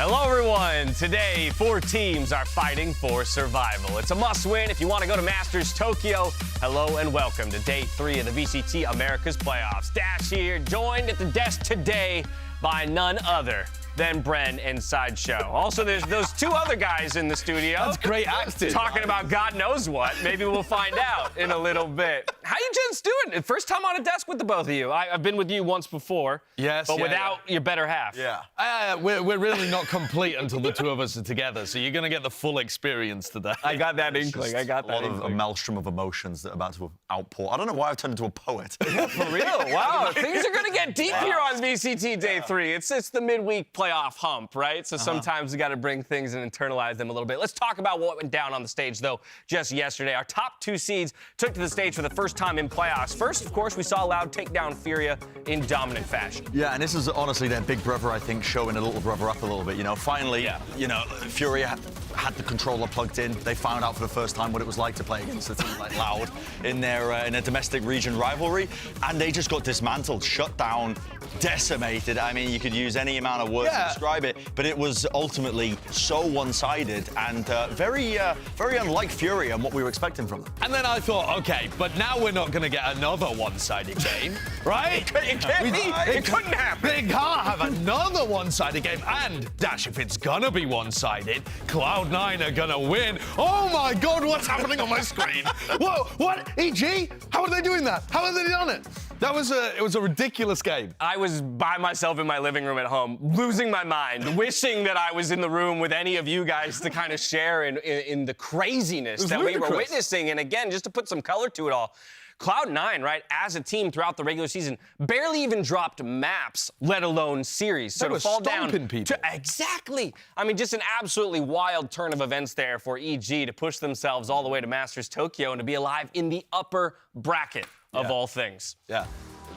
Hello, everyone. Today, 4 teams are fighting for survival. It's a must-win if you want to go to Masters Tokyo. Hello and welcome to Day 3 of the VCT Americas playoffs. Dash here, joined at the desk today by none other than Bren and Sideshow. Also, there's those 2 other guys in the studio. That's great acting. Talking about God knows what. Maybe we'll find out in a little bit. How you gents doing? First time on a desk with the both of you. I've been with you once before. Yes, but without your better half. Yeah. We're really not complete until the 2 of us are together, so you're going to get the full experience today. I got that inkling. I got that inkling. A maelstrom of emotions that are about to outpour. I don't know why I've turned into a poet. For real? Wow. Things are going to get deep here on VCT Day 3. It's the midweek playoff hump, right? So sometimes we got to bring things and internalize them a little bit. Let's talk about what went down on the stage, though, just yesterday. Our top 2 seeds took to the stage for the first time in playoffs. First, of course, we saw Loud take down Furia in dominant fashion. Yeah, and this is honestly their big brother, I think, showing a little brother up a little bit. You know, finally, you know, Furia had the controller plugged in. They found out for the first time what it was like to play against a team like Loud in a domestic region rivalry, and they just got dismantled, shut down, decimated. I mean, you could use any amount of words to describe it, but it was ultimately so one-sided and very unlike Furia and what we were expecting from them. And then I thought, okay, but now we're not going to get another one-sided game, right? It can't be. It couldn't happen. They can't have another one-sided game. And, Dash, if it's going to be one-sided, Cloud9 are going to win. Oh, my God, what's happening on my screen? Whoa, what? EG? How are they doing that? How have they done it? It was a ridiculous game. I was by myself in my living room at home, losing my mind, wishing that I was in the room with any of you guys to kind of share in the craziness that we were witnessing. And again, just to put some color to it all, Cloud9, right, as a team throughout the regular season, barely even dropped maps, let alone series. So to fall down people. Exactly. I mean, just an absolutely wild turn of events there for EG to push themselves all the way to Masters Tokyo and to be alive in the upper bracket of all things. Yeah.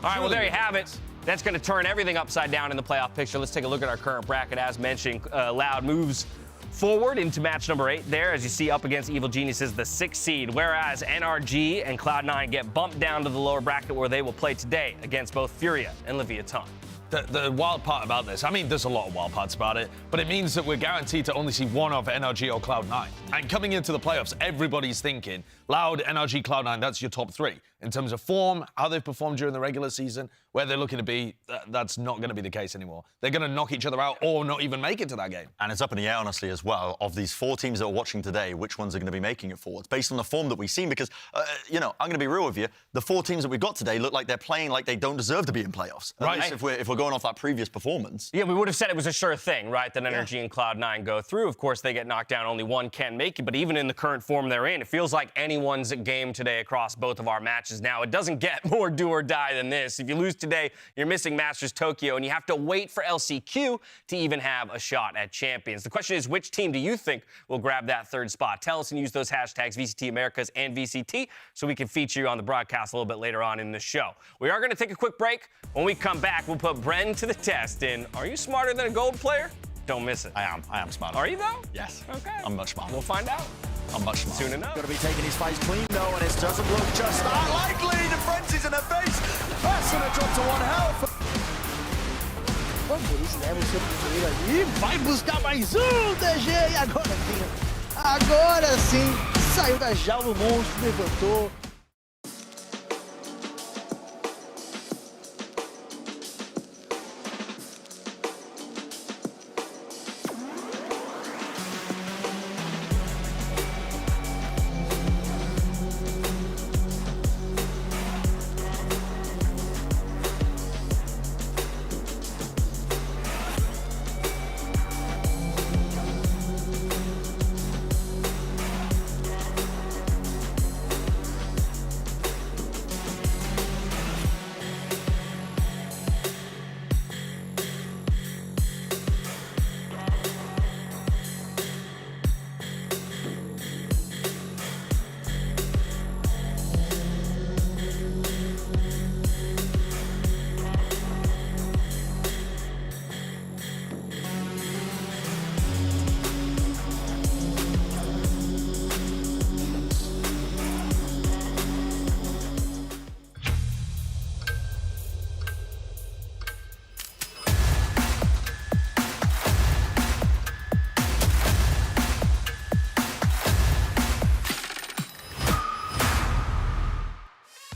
All right, well, there you have it. That's going to turn everything upside down in the playoff picture. Let's take a look at our current bracket. As mentioned, Loud moves forward into match number 8 there, as you see, up against Evil Geniuses, the 6th seed, whereas NRG and Cloud9 get bumped down to the lower bracket where they will play today against both Furia and Leviathan. The wild part about this, I mean, there's a lot of wild parts about it, but it means that we're guaranteed to only see one of NRG or Cloud9. And coming into the playoffs, everybody's thinking, Loud, NRG, Cloud9, that's your top 3. In terms of form, how they've performed during the regular season, where they're looking to be, that's not going to be the case anymore. They're going to knock each other out or not even make it to that game. And it's up in the air, honestly, as well, of these 4 teams that are watching today, which ones are going to be making it forwards, based on the form that we've seen, because, you know, I'm going to be real with you, the 4 teams that we've got today look like they're playing like they don't deserve to be in playoffs. At least if we're going off that previous performance. Yeah, we would have said it was a sure thing, right, that NRG and Cloud9 go through. Of course, they get knocked down. Only one can make it. But even in the current form they're in, it feels like anyone's game today across both of our matches now. It doesn't get more do or die than this. If you lose today, you're missing Masters Tokyo, and you have to wait for LCQ to even have a shot at champions. The question is, which team do you think will grab that 3rd spot? Tell us and use those hashtags VCT Americas and VCT so we can feature you on the broadcast a little bit later on in the show. We are going to take a quick break. When we come back, we'll put Bren to the test in Are You Smarter Than a Gold Player? Don't miss it. I am smarter. Are you, though? Yes. Okay. I'm much smarter. We'll find out. I'm much smarter. Soon enough. Going to be taking his face clean, though, and it doesn't look just that likely. The frenzy's in the face. That's going to drop to 1 health. Por isso, leva o seu primeiro ali, vai buscar mais DG, e agora sim, saiu da jaula o monstro, levantou.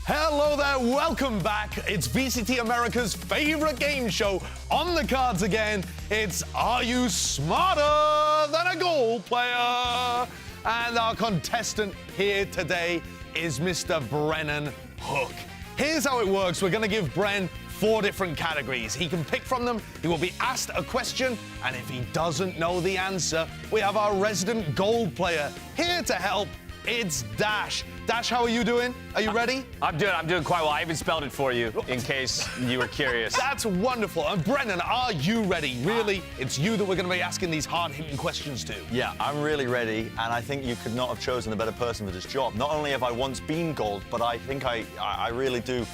Hello there, welcome back. It's VCT America's favorite game show on the cards again. It's Are You Smarter Than a Goal Player? And our contestant here today is Mr. Brennan Hook. Here's how it works. We're gonna give Bren 4 different categories. He can pick from them, he will be asked a question, and if he doesn't know the answer, we have our resident gold player here to help. It's Dash. Dash, how are you doing? Are you ready? I'm doing quite well. I even spelled it for you in case you were curious. That's wonderful. And Brennan, are you ready? Really, it's you that we're going to be asking these hard-hitting questions to. Yeah, I'm really ready, and I think you could not have chosen a better person for this job. Not only have I once been gold, but I think I really do,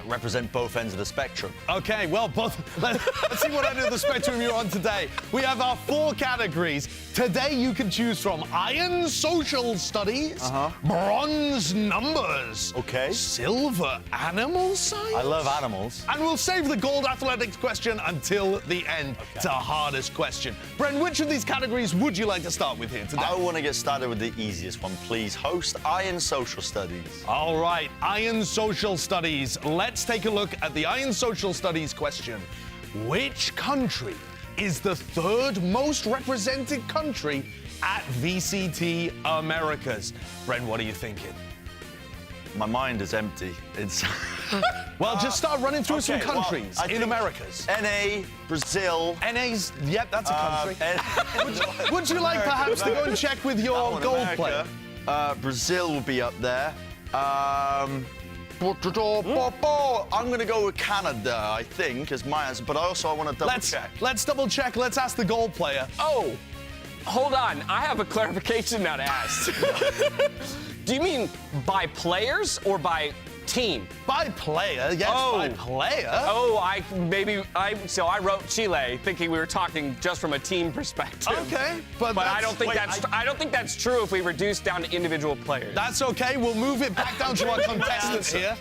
represent both ends of the spectrum. Okay, well, let's see what end of the spectrum you're on today. We have our 4 categories. Today, you can choose from Iron Social Studies, Bronze Numbers, Silver Animal Science. I love animals. And we'll save the Gold Athletics question until the end. It's our hardest question. Bren, which of these categories would you like to start with here today? I want to get started with the easiest one, please. Host Iron Social Studies. All right, Iron Social Studies. Let's take a look at the Iron Social Studies question. Which country is the 3rd most represented country at VCT Americas? Bren, what are you thinking? My mind is empty. It's well, just start running through some countries in Americas. NA, Brazil. NA's, yep, that's a country. Would you like perhaps to go and check with your gold player? Brazil will be up there. I'm going to go with Canada, I think, as my answer, but I want to double check. Let's double check. Let's ask the gold player. Oh, hold on. I have a clarification now to ask. Do you mean by players or by team? By player, yes, by player. Oh, so I wrote Chile thinking we were talking just from a team perspective. Okay, but I don't think that's true if we reduce down to individual players. That's okay. We'll move it back down to our contestants here.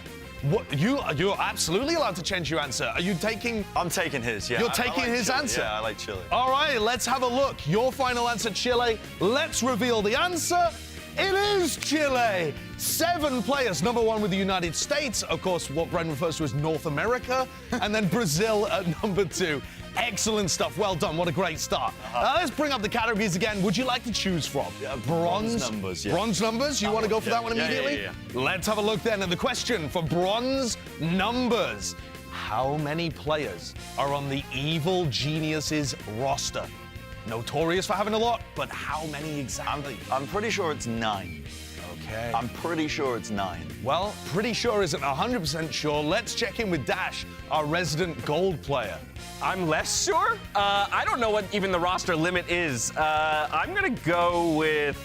You're absolutely allowed to change your answer. Are you taking? I'm taking his, yeah. You're taking like his Chile. answer? Yeah, I like Chile. All right, let's have a look. Your final answer, Chile. Let's reveal the answer. It is Chile. 7 players. Number 1 with the United States. Of course, what Bren refers to as North America. And then Brazil at number 2. Excellent stuff. Well done. What a great start. Let's bring up the categories again. Would you like to choose from? Bronze numbers, yeah. Bronze numbers? You want to go for that one immediately? Yeah. Let's have a look then at the question for bronze numbers. How many players are on the Evil Geniuses roster? Notorious for having a lot, but how many exactly? I'm pretty sure it's 9. Okay. I'm pretty sure it's 9. Well, pretty sure isn't 100% sure. Let's check in with Dash, our resident gold player. I'm less sure. I don't know what even the roster limit is. I'm gonna go with.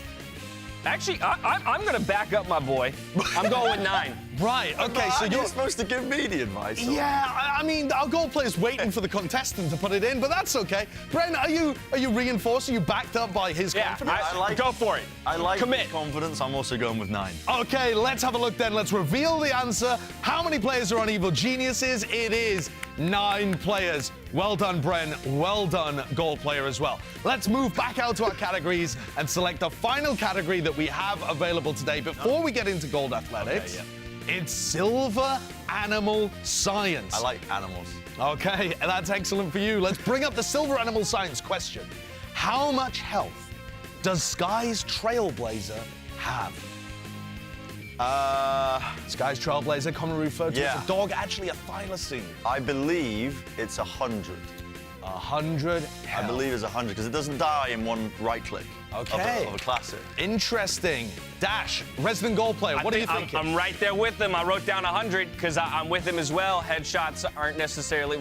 Actually, I'm gonna back up my boy. I'm going with 9. Right, okay, so you're supposed to give me the advice. Yeah, I mean, our goal player's waiting for the contestant to put it in, but that's okay. Bren, are you reinforced? Are you backed up by his confidence? Go for it. I like Commit. confidence. I'm also going with 9. Okay, let's have a look then. Let's reveal the answer. How many players are on Evil Geniuses? It is 9 players. Well done, Bren. Well done, gold player as well. Let's move back out to our categories and select the final category that we have available today. Before we get into gold athletics, it's Silver Animal Science. I like animals. Okay, that's excellent for you. Let's bring up the Silver Animal Science question. How much health does Sky's Trailblazer have? Sky's Trailblazer, commonly referred to as a dog, actually a thylacine. I believe it's 100. 100 health. I believe it's 100 because it doesn't die in one right click. Okay. Of a classic. Interesting. Dash, resident goal player, what are you thinking? I'm right there with him. I wrote down 100 because I'm with him as well. Headshots aren't necessarily,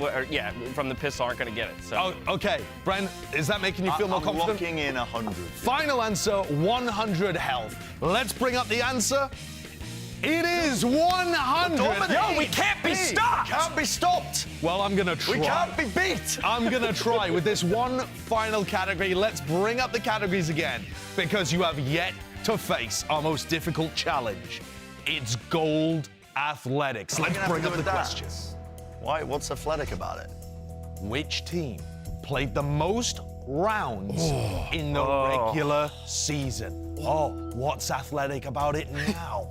from the pistol aren't going to get it. So. Oh, okay. Bren, is that making you feel more confident? I'm locking in 100. Final answer, 100 health. Let's bring up the answer. It is 100. Yo, we can't be stopped. Can't be stopped. Well, I'm going to try. We can't be beat. I'm going to try with this one final category. Let's bring up the categories again because you have yet to face our most difficult challenge. It's gold athletics. Let's bring up the questions. Why? What's athletic about it? Which team played the most rounds in the regular season? Oh, what's athletic about it now?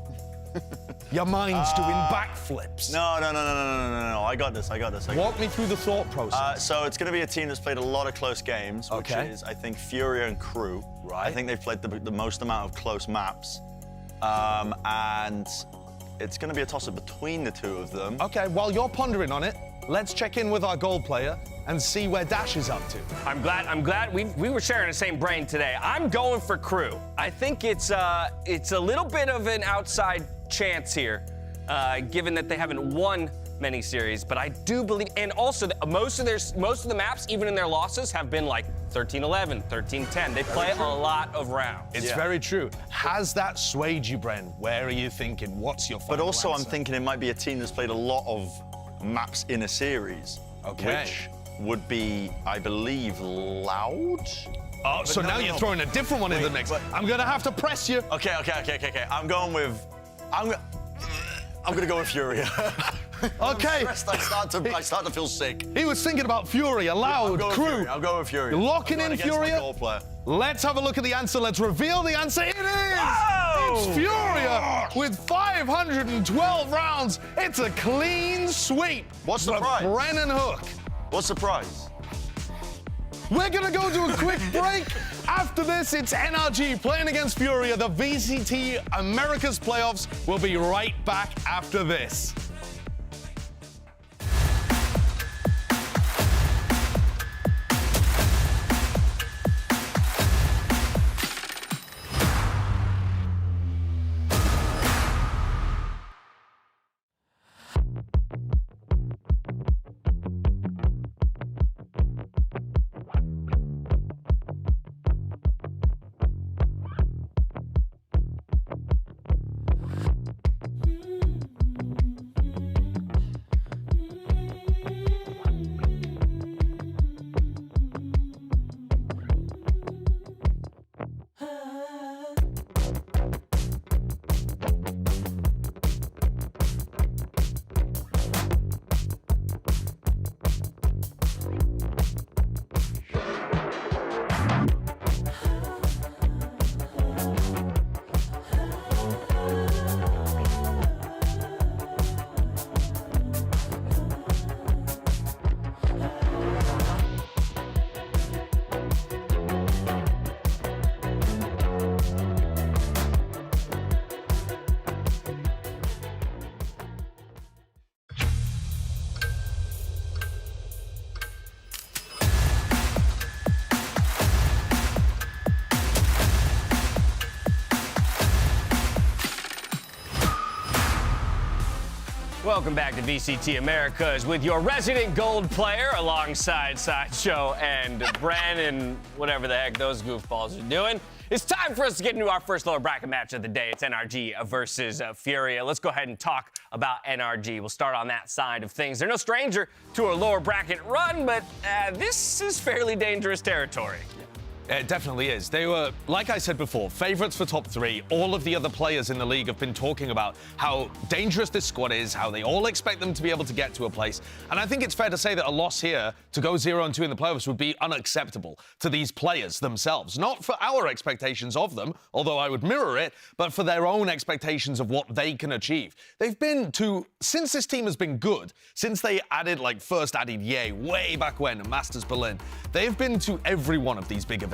Your mind's doing backflips. No. I got this. Walk me through the thought process. So it's going to be a team that's played a lot of close games, which is, I think, Furia and Crew. Right. I think they've played the most amount of close maps. And it's going to be a toss-up between the two of them. Okay, while you're pondering on it, let's check in with our gold player and see where Dash is up to. I'm glad we were sharing the same brain today. I'm going for Crew. I think it's a little bit of an outside chance here, given that they haven't won many series, but I do believe, and also most of the maps, even in their losses, have been like 13-11, 13-10. They play a lot of rounds. It's very true. Has that swayed you, Bren? Where are you thinking? What's your final But also, answer? I'm thinking it might be a team that's played a lot of maps in a series. Okay. Which would be, I believe, Loud? Oh, so now you're throwing a different one in the mix. I'm gonna have to press you. Okay. I'm gonna go with Furia. Okay. I start to feel sick. He was thinking about Furia, Loud, Crew. I'm going with Furia. You're locking in against my Furia? goal player. Let's have a look at the answer. Let's reveal the answer. It is! It's Furia with 512 rounds. It's a clean sweep. What's the for prize? Brennan Hook. What's the prize? We're gonna go to a quick break. After this, it's NRG playing against Furia. The VCT Americas playoffs. We'll be right back after this. Welcome back to VCT Americas with your resident gold player alongside Sideshow and Bren and whatever the heck those goofballs are doing. It's time for us to get into our first lower bracket match of the day. It's NRG versus Furia. Let's go ahead and talk about NRG. We'll start on that side of things. They're no stranger to a lower bracket run, but this is fairly dangerous territory. It definitely is. They were, like I said before, favorites for top three. All of the other players in the league have been talking about how dangerous this squad is, how they all expect them to be able to get to a place. And I think it's fair to say that a loss here to go 0-2 in the playoffs would be unacceptable to these players themselves. Not for our expectations of them, although I would mirror it, but for their own expectations of what they can achieve. They've been to, since this team has been good, since they first added Ye way back when at Masters Berlin, they've been to every one of these big events.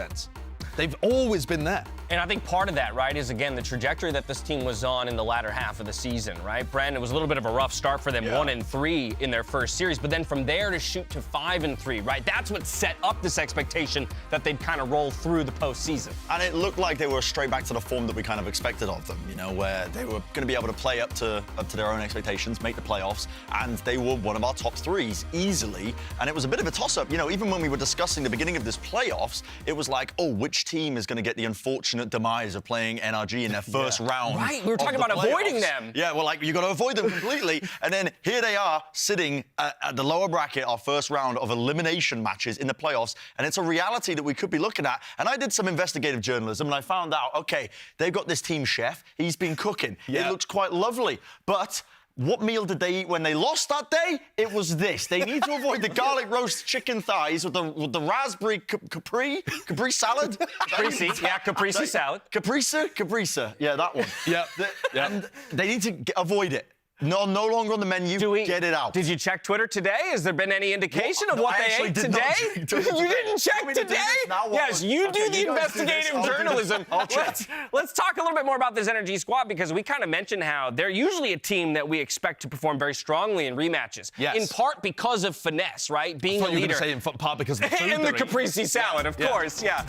They've always been there. And I think part of that, right, is, again, the trajectory that this team was on in the latter half of the season, right? Bren, it was a little bit of a rough start for them, 1-3 in their first series, but then from there to shoot to 5-3, right? That's what set up this expectation that they'd kind of roll through the postseason. And it looked like they were straight back to the form that we kind of expected of them, you know, where they were going to be able to play up to their own expectations, make the playoffs, and they were one of our top threes easily. And it was a bit of a toss-up, you know, even when we were discussing the beginning of this playoffs, it was like, oh, which team is going to get the unfortunate demise of playing NRG in their first round? Right, we were talking about avoiding them. Yeah, well, like, you got to avoid them completely. And then here they are sitting at the lower bracket, our first round of elimination matches in the playoffs, and it's a reality that we could be looking at. And I did some investigative journalism, and I found out, okay, they've got this team chef. He's been cooking. It looks quite lovely. But what meal did they eat when they lost that day? It was this. They need to avoid the garlic roast chicken thighs with the raspberry capri salad. Caprese, yeah, caprese salad. Caprese. Yeah, that one. Yeah. And they need to avoid it. No longer on the menu. Get it out. Did you check Twitter today? Has there been any indication of what they ate today? You didn't check today? Yes, you do the investigative journalism. Let's talk a little bit more about this NRG squad, because we kind of mentioned how they're usually a team that we expect to perform very strongly in rematches. Yes. In part because of finesse, right? Being a leader. You were going to say in part because of the food. And the caprese salad, of course, yeah.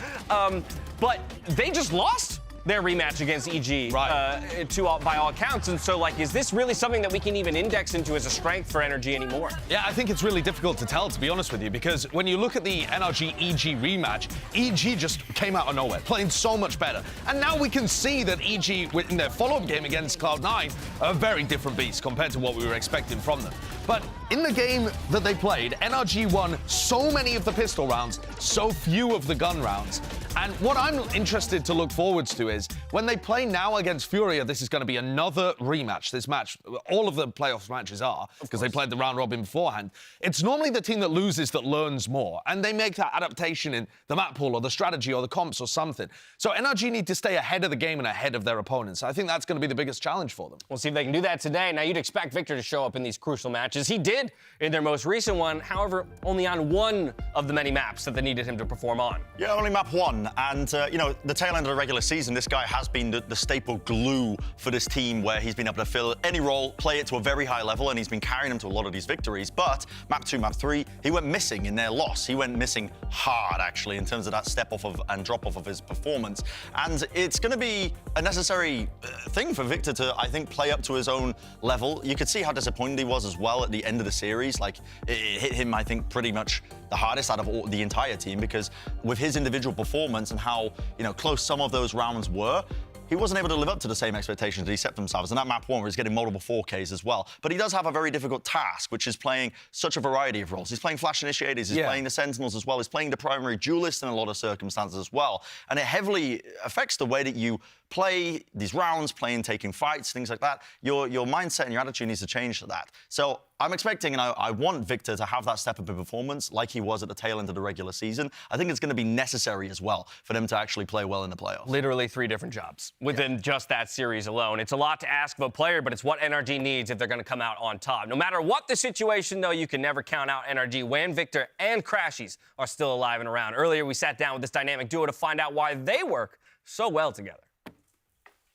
But they just lost their rematch against EG, by all accounts. And so, like, is this really something that we can even index into as a strength for NRG anymore? Yeah, I think it's really difficult to tell, to be honest with you, because when you look at the NRG-EG rematch, EG just came out of nowhere, playing so much better. And now we can see that EG, in their follow-up game against Cloud9, are a very different beast compared to what we were expecting from them. But in the game that they played, NRG won so many of the pistol rounds, so few of the gun rounds. And what I'm interested to look forwards to is when they play now against Furia, this is going to be another rematch. This match, all of the playoff matches are, because they played the round robin beforehand. It's normally the team that loses that learns more, and they make that adaptation in the map pool or the strategy or the comps or something. So NRG need to stay ahead of the game and ahead of their opponents. I think that's going to be the biggest challenge for them. We'll see if they can do that today. Now, you'd expect Victor to show up in these crucial matches. He did in their most recent one, however, only on one of the many maps that they needed him to perform on. Yeah, only map one. And, you know, the tail end of the regular season, this guy has been the staple glue for this team, where he's been able to fill any role, play it to a very high level, and he's been carrying them to a lot of these victories. But map 2, map 3, he went missing in their loss. He went missing hard, actually, in terms of that step off of and drop off of his performance. And it's going to be a necessary thing for Victor to, I think, play up to his own level. You could see how disappointed he was as well at the end of the series. Like, it hit him, I think, pretty much the hardest out of the entire team, because with his individual performance and how, you know, close some of those rounds were, he wasn't able to live up to the same expectations that he set for themselves. And that map 1 where he's getting multiple 4Ks as well. But he does have a very difficult task, which is playing such a variety of roles. He's playing Flash Initiators, he's playing the Sentinels as well, he's playing the primary duelist in a lot of circumstances as well. And it heavily affects the way that you play these rounds, taking fights, things like that. Your mindset and your attitude needs to change to that. So I'm expecting, and I want Victor to have that step up in performance like he was at the tail end of the regular season. I think it's going to be necessary as well for them to actually play well in the playoffs. Literally 3 different jobs within just that series alone. It's a lot to ask of a player, but it's what NRG needs if they're going to come out on top. No matter what the situation, though, you can never count out NRG when Victor and Crashies are still alive and around. Earlier, we sat down with this dynamic duo to find out why they work so well together.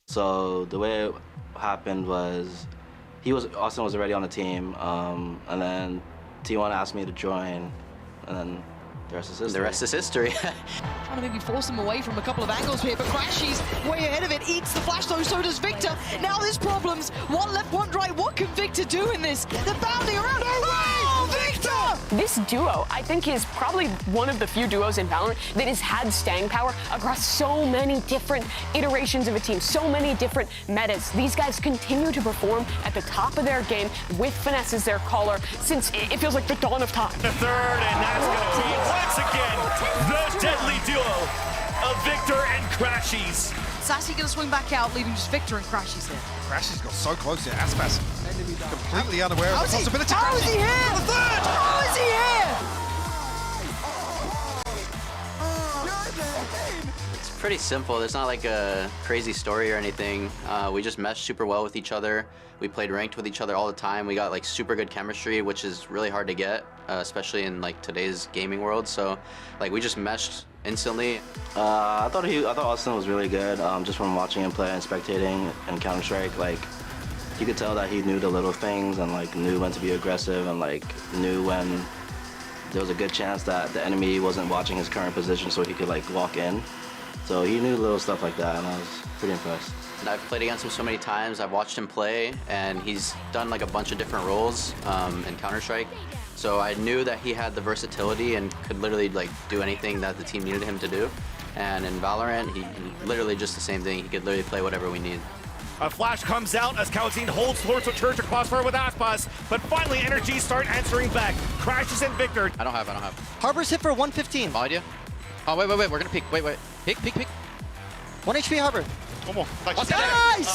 So the way it happened was, Austin was already on the team, and then T1 asked me to join, and then the rest is history. The rest is history. Trying to maybe force him away from a couple of angles here, but Crashies way ahead of it, eats the flash though, so does Victor. Now there's problems. One left, one right. What can Victor do in this? They're bounding around. Oh, Victor! This duo, I think, is probably one of the few duos in VALORANT that has had staying power across so many different iterations of a team, so many different metas. These guys continue to perform at the top of their game with finesse as their caller since it feels like the dawn of time. The third, and that's going to be, once again, the deadly duo of Victor and Crashies. Sassy going to swing back out, leaving just Victor and Crashies here. Crashies got so close here. Aspas completely unaware of the possibility. How is he here? The third! How is he here? It's pretty simple. There's not like a crazy story or anything. We just meshed super well with each other. We played ranked with each other all the time. We got like super good chemistry, which is really hard to get, especially in like today's gaming world. So like we just meshed instantly. I thought Austin was really good, just from watching him play and spectating in Counter-Strike. Like, you could tell that he knew the little things and like knew when to be aggressive and like knew when there was a good chance that the enemy wasn't watching his current position, so he could like walk in. So he knew little stuff like that, and I was pretty impressed. And I've played against him so many times. I've watched him play, and he's done like a bunch of different roles in Counter-Strike. So I knew that he had the versatility and could literally like do anything that the team needed him to do. And in VALORANT, he literally just the same thing. He could literally play whatever we need. A flash comes out as Calzine holds towards the church across fire with Aspas, but finally NRG start answering back. Crashies and Victor. I don't have. Harbor's hit for 115. No idea. Oh, wait, we're gonna peek. Wait. Peek. 1 HP Harbor. Come on. Nice!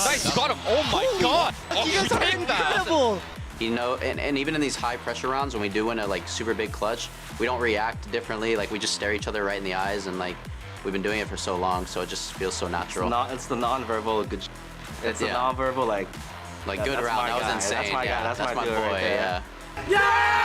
Nice! You got him. Oh my god! Oh, You guys are incredible! Pô, You know, and even in these high pressure rounds, when we do win a like super big clutch, we don't react differently. Like we just stare each other right in the eyes, and like we've been doing it for so long, so it just feels so natural. It's the non-verbal good. It's the Yeah. non-verbal Like yeah, good that's round, my that was guy. insane. That's my yeah, guy. That's my dude boy. right there. Yeah.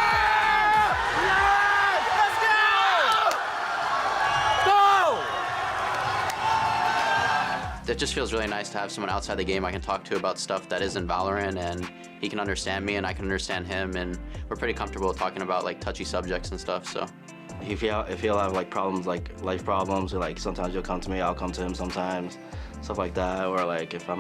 It just feels really nice to have someone outside the game I can talk to about stuff that isn't Valorant, and he can understand me and I can understand him, and we're pretty comfortable talking about like touchy subjects and stuff. So If he'll have like problems, like life problems, or like sometimes you'll come to me, I'll come to him sometimes, stuff like that. Or like if I'm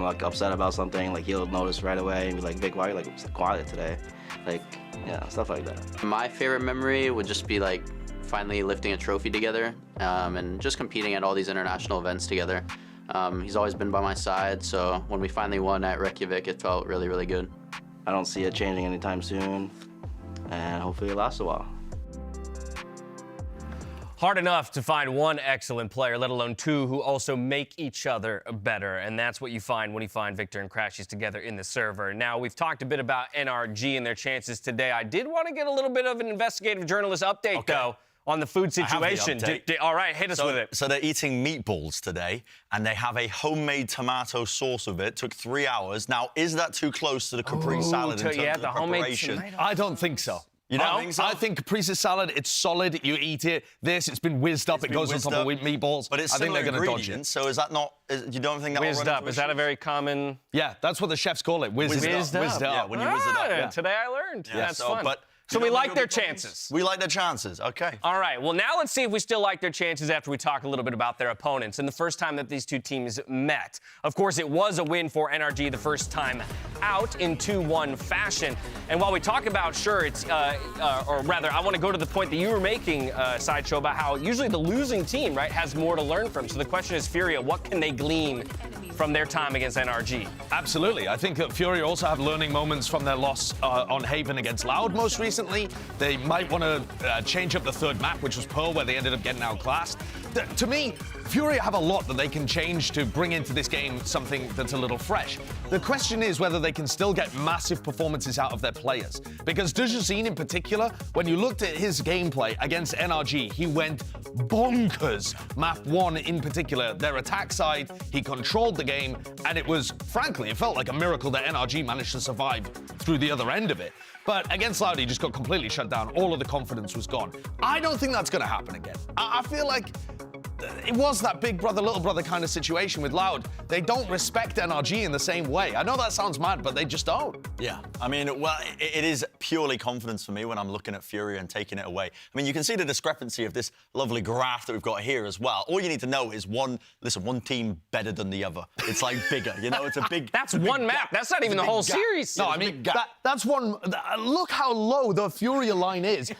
like upset about something, like he'll notice right away and be like, Vic, why are you like so quiet today? Like, yeah, stuff like that. my favorite memory would just be like finally lifting a trophy together, and just competing at all these international events together. He's always been by my side, so when we finally won at Reykjavik, it felt really, really good. I don't see it changing anytime soon, and hopefully it lasts a while. Hard enough to find one excellent player, let alone two who also make each other better. And that's what you find when you find Victor and Crashies together in the server. Now, we've talked a bit about NRG and their chances today. I did want to get a little bit of an investigative journalist update, though, on the food situation. All right, hit us with it. So they're eating meatballs today, and they have a homemade tomato sauce with it. Took 3 hours. Now, is that too close to the Capri salad in terms of the homemade preparation? tomato. I don't think so. You don't think so? I think caprese salad, it's solid, you eat it. It's been whizzed up, it goes on top of meatballs. But it's I think similar they're going to dodge ingredients, it. so is that not, you don't think that will Whizzed run up. into Is that a issues? very common? Yeah, that's what the chefs call it, whizzed up. Whizzed Yeah, up. when you whiz it up. Ah, today I learned. Yeah, That's so, fun. but So you we don't think like it'll their be problems? chances. We like their chances, okay. All right, well, now let's see if we still like their chances after we talk a little bit about their opponents and the first time that these two teams met. Of course, it was a win for NRG the first time out in 2-1 fashion. And while we talk about, sure, it's, or rather, I want to go to the point that you were making, Sideshow, about how usually the losing team, right, has more to learn from. So the question is, Furia, what can they glean from their time against NRG? Absolutely. I think that Furia also have learning moments from their loss on Haven against Loud most recently. They might want to change up the third map, which was Pearl, where they ended up getting outclassed. To me, Furia have a lot that they can change to bring into this game something that's a little fresh. The question is whether they can still get massive performances out of their players. Because Dujazine in particular, when you looked at his gameplay against NRG, he went bonkers. Map 1 in particular, their attack side, he controlled the game, and it was, frankly, it felt like a miracle that NRG managed to survive through the other end of it. But against Loud, he just got completely shut down. All of the confidence was gone. I don't think that's going to happen again. I feel like it was that big brother, little brother kind of situation with Loud. They don't respect NRG in the same way. I know that sounds mad, but they just don't. Yeah, I mean, well, it is purely confidence for me when I'm looking at Furia and taking it away. I mean, you can see the discrepancy of this lovely graph that we've got here as well. All you need to know is one team better than the other. It's like bigger, you know, it's a big... That's one map. That's not even the whole series. No, I mean, that's one... Look how low the Furia line is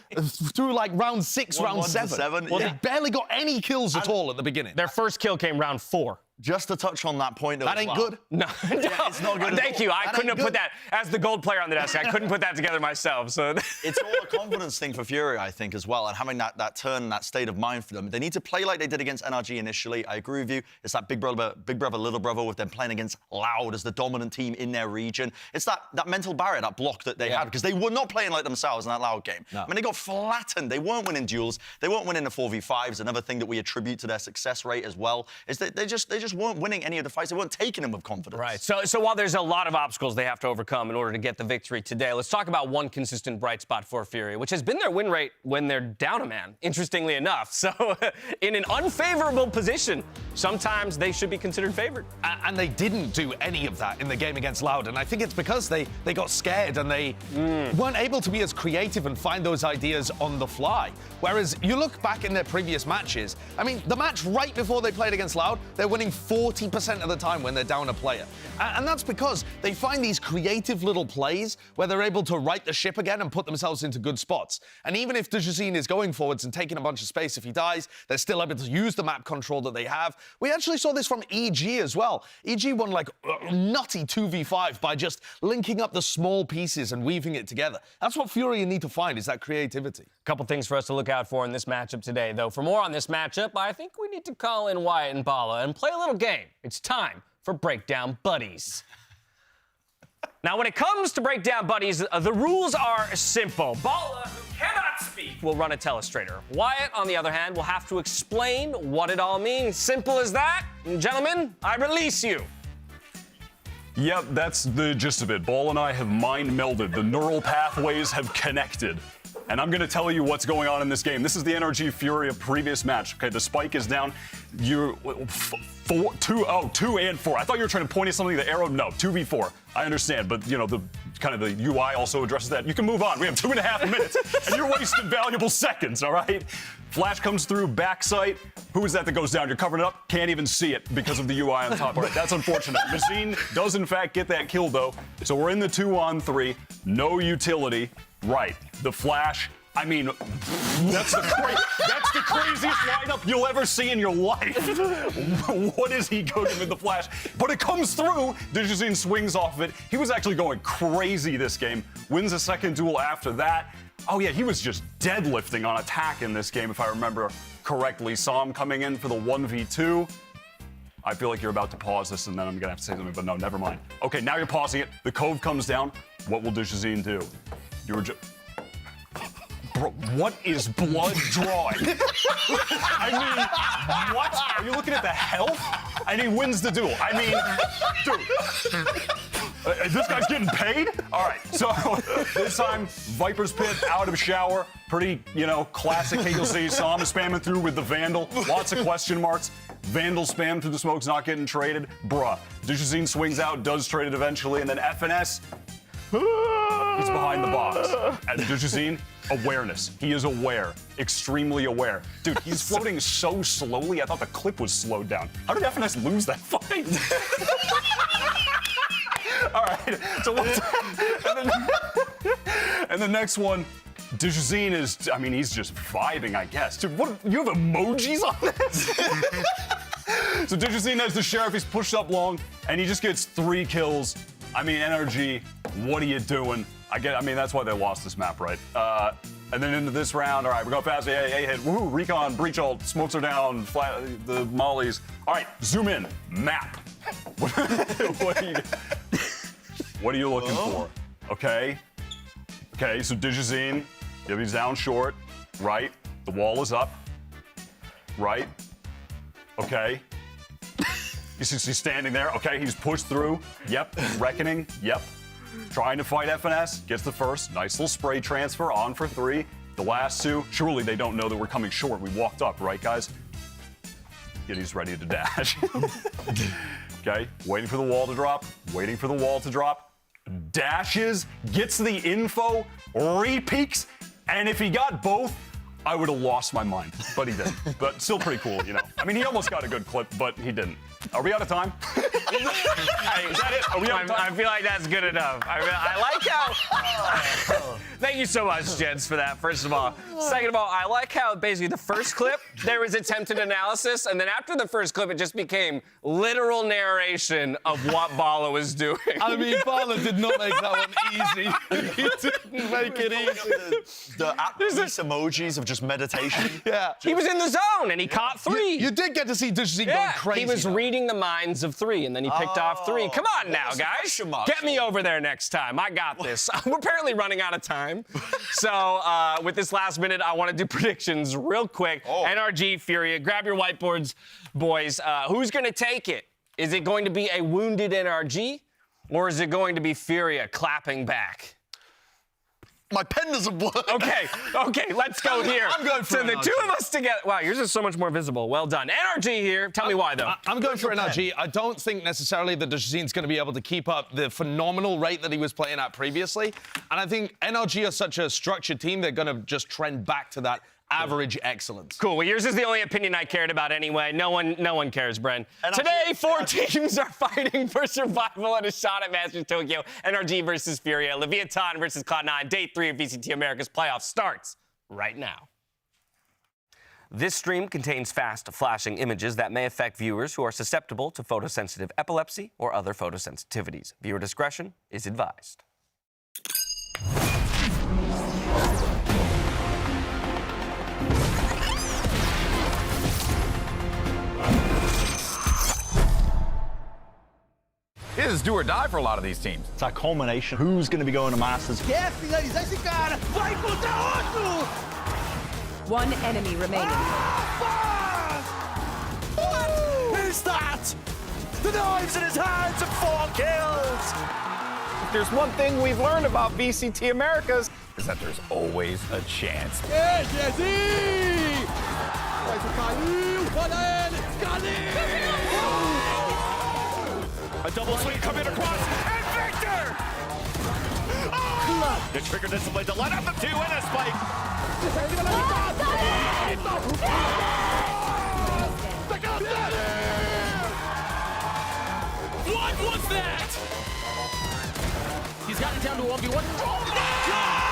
through like round 6, round 7. Well, yeah. they barely got any kills at all at the beginning. Their first kill came round 4. Just to touch on that point, though, That ain't good. No, it's not good at Thank all. you. I That couldn't ain't have put good. that as the gold player on the desk. I couldn't put that together myself. So It's all a confidence thing for Furia, I think, as well, and having that turn, that state of mind for them. They need to play like they did against NRG initially. I agree with you. It's that big brother, little brother with them playing against Loud as the dominant team in their region. It's that mental barrier, that block that they had, because they were not playing like themselves in that Loud game. No. I mean, they got flattened. They weren't winning duels. They weren't winning the 4v5s. Another thing that we attribute to their success rate as well is that they just weren't winning any of the fights. They weren't taking them with confidence. Right. So while there's a lot of obstacles they have to overcome in order to get the victory today, let's talk about one consistent bright spot for Furia, which has been their win rate when they're down a man, interestingly enough. So in an unfavorable position, sometimes they should be considered favored. And they didn't do any of that in the game against Loud. And I think it's because they got scared and they weren't able to be as creative and find those ideas on the fly. Whereas you look back in their previous matches, I mean, the match right before they played against Loud, they're winning 40% of the time when they're down a player. And that's because they find these creative little plays where they're able to right the ship again and put themselves into good spots. And even if Dujazine is going forwards and taking a bunch of space, if he dies, they're still able to use the map control that they have. We actually saw this from EG as well. EG won like a nutty 2v5 by just linking up the small pieces and weaving it together. That's what Furia need to find, is that creativity. A couple things for us to look out for in this matchup today, though. For more on this matchup, I think we need to call in Wyatt and Bala and play a little game. It's time for Breakdown Buddies. Now, when it comes to breakdown buddies, the rules are simple. Bala, who cannot speak, will run a telestrator. Wyatt, on the other hand, will have to explain what it all means. Simple as that. And gentlemen, I release you. Yep, that's the gist of it. Ball and I have mind melded. The neural pathways have connected. And I'm going to tell you what's going on in this game. This is the NRG Furia previous match. Okay, the spike is down. You're 2 and 4. I thought you were trying to point at something. The arrow, no, 2v4. I understand, but you know the kind of the UI also addresses that. You can move on. We have 2.5 minutes, and you're wasting valuable seconds. All right. Flash comes through, backside. Who is that goes down? You're covering it up. Can't even see it because of the UI on top. All right, that's unfortunate. Mazine does in fact get that kill though. So we're in the 2-on-3. No utility. Right. The Flash. I mean, that's the craziest lineup you'll ever see in your life. What is he cooking with the Flash? But it comes through. Digizine swings off of it. He was actually going crazy this game. Wins a second duel after that. Oh yeah, he was just deadlifting on attack in this game, if I remember correctly. Saw him coming in for the 1v2. I feel like you're about to pause this, and then I'm gonna have to say something, but no, never mind. Okay, now you're pausing it. The Cove comes down. What will Digizine do? You were just... Bro, what is blood drawing? I mean, what? Are you looking at the health? And he wins the duel. I mean, dude. This guy's getting paid? All right, so this time, Viper's Pit out of shower. Pretty, classic hate you'll see. Saw him spamming through with the Vandal. Lots of question marks. Vandal spam through the smokes, not getting traded. Bruh. Digizine swings out, does trade it eventually, and then FNS. He's behind the box. And Digizine, awareness. He is aware. Extremely aware. Dude, he's floating so slowly, I thought the clip was slowed down. How did FNS lose that fight? All right, so and the next one, Digizine is, he's just vibing, I guess. Dude, what, you have emojis on this? So Digizine has the Sheriff, he's pushed up long, and he just gets 3 kills. NRG, what are you doing? That's why they lost this map, right? And then into this round, all right, we're going fast. A hit, woohoo, recon, breach ult, smokes are down, the mollies. All right, zoom in, map. What are you looking for? Okay, so Digizine, he's down short, right? The wall is up, right? Okay. He's standing there. Okay, he's pushed through. Yep. Reckoning. Yep. Trying to fight FNS. Gets the first. Nice little spray transfer. On for 3. The last 2. Surely they don't know that we're coming short. We walked up, right, guys? Yet he's ready to dash. Okay. Waiting for the wall to drop. Waiting for the wall to drop. Dashes. Gets the info. Re-peeks. And if he got both, I would have lost my mind. But he didn't. But still pretty cool, he almost got a good clip, but he didn't. Are we out of time? Is that it? Are we out of time? I feel like that's good enough. I like how... Thank you so much, gents, for that, first of all. Second of all, I like how basically the first clip, there was attempted analysis, and then after the first clip, it just became literal narration of what Bala was doing. Bala did not make that one easy. He didn't make it easy. These emojis of just meditation. Yeah. He was in the zone, and he caught 3. You did get to see Digizine going crazy. He was reading the minds of 3, and then he picked off 3. Come on now, guys. Get me over there next time. I got this. We're apparently running out of time. So with this last minute, I want to do predictions real quick. NRG, Furia, grab your whiteboards, boys. Who's going to take it? Is it going to be a wounded NRG, or is it going to be Furia clapping back? My pen doesn't work. Okay, let's go here. I'm going for So the NRG. 2 of us together. Wow, yours is so much more visible. Well done. NRG here. Tell me why, though. I'm going for NRG. I don't think necessarily that Digizine's going to be able to keep up the phenomenal rate that he was playing at previously. And I think NRG are such a structured team, they're going to just trend back to that average excellence. Cool. Well, yours is the only opinion I cared about anyway. No one cares, Bren. Today, 4 teams are fighting for survival and a shot at Masters Tokyo. NRG versus Furia. Leviathan versus Cloud9. Day 3 of VCT Americas playoffs starts right now. This stream contains fast flashing images that may affect viewers who are susceptible to photosensitive epilepsy or other photosensitivities. Viewer discretion is advised. This is do or die for a lot of these teams. It's that culmination. Who's going to be going to Masters? Quer finalizar esse cara? Vai contra outro! One enemy remaining. What is that? The knives in his hands and 4 kills. If there's one thing we've learned about VCT Americas, is that there's always a chance. Mas o Calil, olha ele! A double swing coming across, and Victor! Oh! The trigger discipline to let up the 2 and a spike. What was that? He's gotten down to 1v1. Oh my God!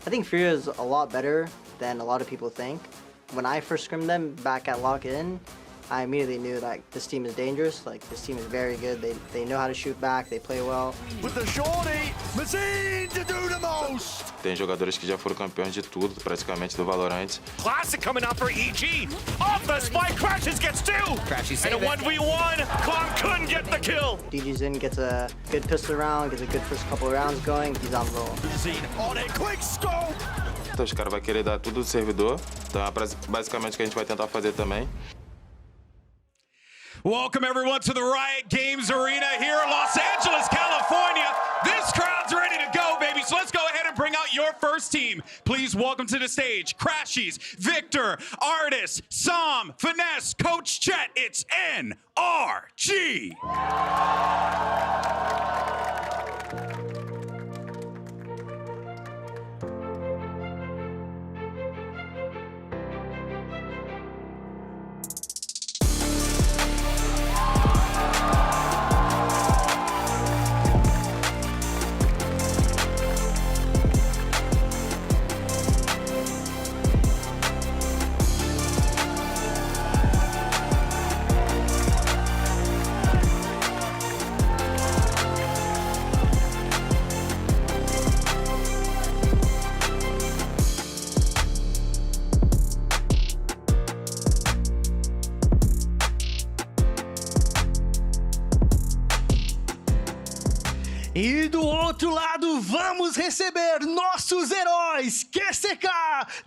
I think Furia is a lot better than a lot of people think. When I first scrimmed them back at Lock-In, I immediately knew like this team is dangerous, like this team is very good, they know how to shoot back, they play well. With the shorty, Mazine to do the most! Tem jogadores que já foram campeões de tudo, praticamente, do Valorant. Classic coming out for EG. Off the spike, Crashes gets 2! And a 1v1, Clown couldn't get the kill! DG's in, gets a good pistol round, gets a good first couple of rounds going, he's on the roll. Mazine on a quick scope! Então os caras vão querer dar tudo do servidor. Então, basicamente, o que a gente vai tentar fazer também. Welcome everyone to the Riot Games Arena here in Los Angeles, California. This crowd's ready to go, baby. So let's go ahead and bring out your first team. Please welcome to the stage, Crashies, Victor, Artis, Sam, Finesse, Coach Chet. It's NRG. E do outro lado, vamos receber nossos heróis, QCK,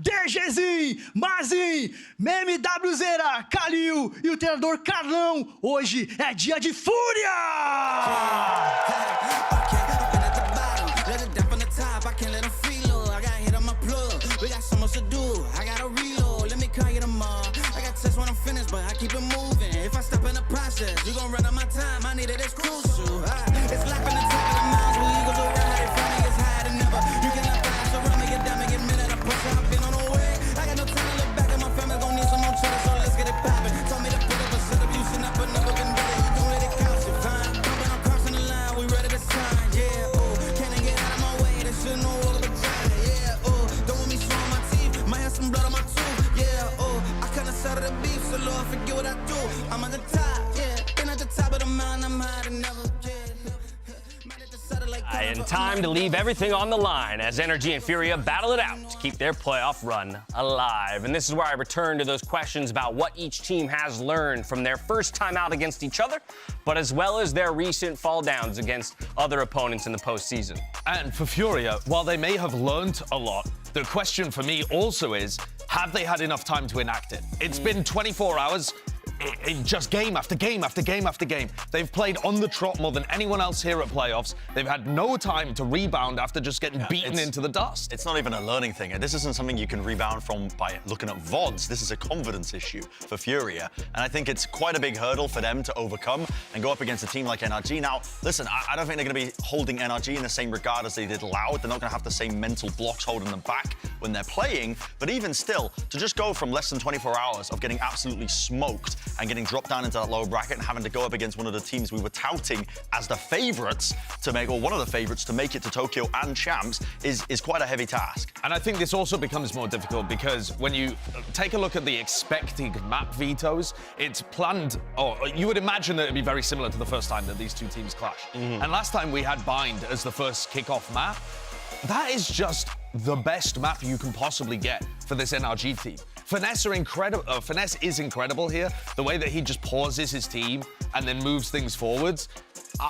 DGzinho, Mazin, MWZera, Kalil e o treinador Carlão. Hoje é dia de Fúria! And time to leave everything on the line as NRG and Furia battle it out to keep their playoff run alive. And this is where I return to those questions about what each team has learned from their first time out against each other, but as well as their recent fall downs against other opponents in the postseason. And for Furia, while they may have learned a lot, the question for me also is, have they had enough time to enact it? It's been 24 hours. Just game after game after game after game. They've played on the trot more than anyone else here at playoffs. They've had no time to rebound after just getting beaten into the dust. It's not even a learning thing. This isn't something you can rebound from by looking at VODs. This is a confidence issue for Furia. And I think it's quite a big hurdle for them to overcome and go up against a team like NRG. Now, listen, I don't think they're going to be holding NRG in the same regard as they did Loud. They're not going to have the same mental blocks holding them back when they're playing. But even still, to just go from less than 24 hours of getting absolutely smoked and getting dropped down into that lower bracket and having to go up against one of the teams we were touting as the favorites to make, or one of the favorites to make it to Tokyo and champs is quite a heavy task. And I think this also becomes more difficult because when you take a look at the expected map vetoes, it's planned, or you would imagine that it'd be very similar to the first time that these two teams clashed. And last time we had Bind as the first kickoff map. That is just the best map you can possibly get for this NRG team. Finesse is incredible here. The way that he just pauses his team and then moves things forwards.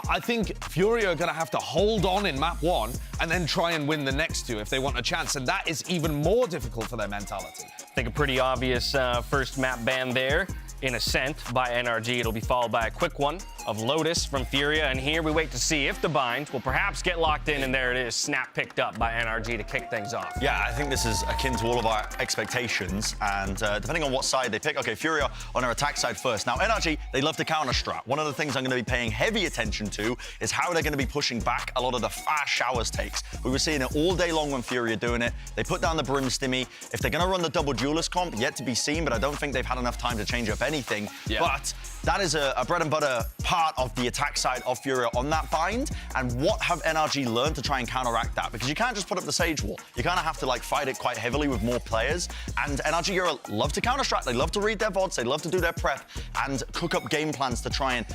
I think Furia are going to have to hold on in map 1 and then try and win the next 2 if they want a chance. And that is even more difficult for their mentality. I think a pretty obvious first map ban there in Ascent by NRG. It'll be followed by a quick one of Lotus from Furia. And here we wait to see if the bind will perhaps get locked in. And there it is, snap picked up by NRG to kick things off. Yeah, I think this is akin to all of our expectations. And depending on what side they pick, okay, Furia on their attack side first. Now, NRG, they love to counter strat. One of the things I'm going to be paying heavy attention to is how they're going to be pushing back a lot of the fast showers takes. We were seeing it all day long when Furia doing it. They put down the Brim Stimmy. If they're going to run the double duelist comp, yet to be seen, but I don't think they've had enough time to change up anything. Yeah. But that is a bread and butter part of the attack side of Furia on that bind. And what have NRG learned to try and counteract that? Because you can't just put up the Sage Wall. You kind of have to fight it quite heavily with more players. And NRG Euro love to counter strat. They love to read their VODs. They love to do their prep and cook up game plans to try and